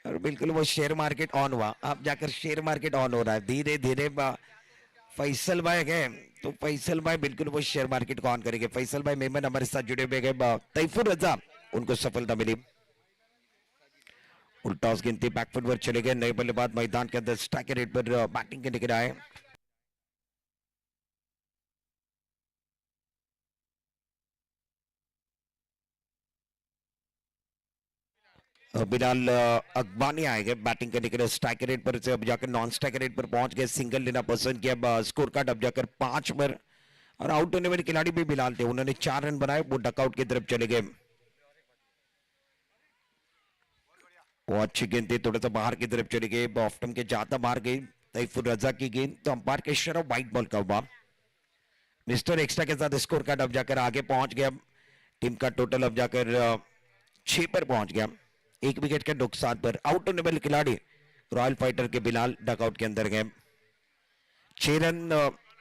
और बिल्कुल वो शेयर मार्केट ऑन हुआ, अब जाकर शेयर मार्केट ऑन हो रहा है धीरे धीरे। फैसल भाई गए तो फैसल भाई बिल्कुल वो शेयर मार्केट को ऑन करेंगे। फैसल भाई मेमन हमारे साथ जुड़े हुए गए। तैफुर रजा उनको सफलता मिली। उल्टा गिनती बैकफुट पर चले गए। नए बल्लेबाज मैदान के अंदर स्ट्राइक रेट पर बैटिंग करने के लिए आए। बिलाल अकबानी आएंगे बैटिंग करने के लिए स्ट्राइक रेट पर से अब जाकर नॉन स्ट्राइक रेट पर पहुंच गए। सिंगल लेना पसंद किया। स्कोर कार्ड अब जाकर 5 पर। और आउट होने वाले खिलाड़ी भी बिलाल थे, उन्होंने 4 रन बनाए, वो डकआउट की तरफ चले गए। वो अच्छी गेंद थी, थोड़ा सा बाहर की तरफ चली गई। ऑफ्टम के ज्यादा बाहर गई। तैफुर रजा की गेंद तो अंपायर के इशारा व्हाइट बॉल का हुआ। मिस्टर एक्स्ट्रा के साथ स्कोर कार्ड अब जाकर आगे पहुंच गया। टीम का टोटल अब जाकर 6 पर पहुंच गया। 1 विकेट के नुकसान पर आउट होने वाले खिलाड़ी रॉयल फाइटर के बिलाल डकआउट के अंदर गए। 6 रन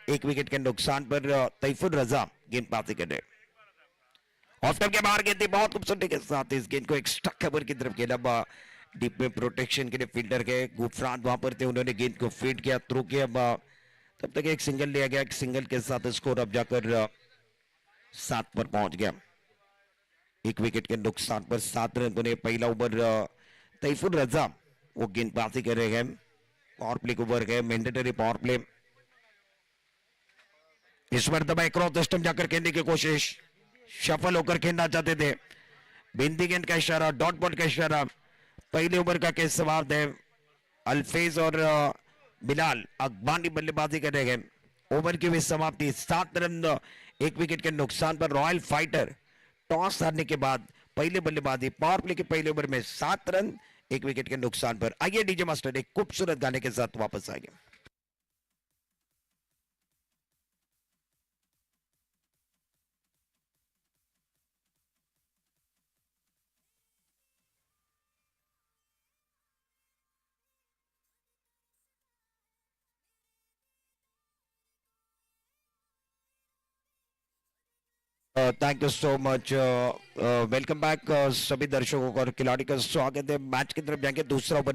1 विकेट के नुकसान पर तैफुर रजा गेंदबाजी कर रहे। ऑफ टाइम के बाहर गेंद थी, बहुत खूबसूरती के साथ इस गेंद को एक्स्ट्रा कवर की तरफ खेला। डीप में प्रोटेक्शन के लिए फील्डर के गुफरान वहां पर थे, उन्होंने गेंद को फीड किया, थ्रो किया। तब तक एक सिंगल लिया गया। एक सिंगल के साथ स्कोर अब जाकर 7 पर पहुंच गया। 1 विकेट के नुकसान पर 7 रन बने। पहला ओवर तैफुर रजा वो गेंदबाजी कर रहे हैं। पावर प्ले को ओवर गए, मैंडेटरी पावर प्ले। इस मरतबा क्रॉस स्टंप जाकर खेलने की कोशिश, सफल होकर खेलना चाहते थे। बिंदी गेंद का इशारा, डॉट बॉल का इशारा। पहले ओवर का केस समाप्त है। अल्फेज और बिलाल अकबानी बल्लेबाजी कर रहे हैं। ओवर की भी समाप्ति। 7 रन 1 विकेट के नुकसान पर रॉयल फाइटर टॉस हारने के बाद पहले बल्लेबाजी पावर प्ले के पहले ओवर में 7 रन 1 विकेट के नुकसान पर। आइए डीजे मास्टर एक खूबसूरत गाने के साथ वापस आएंगे। Thank you so much. Welcome back सभी दर्शकों को और खिलाड़ी का स्वागत है। मैच की तरफ जाएंगे, दूसरा ओवर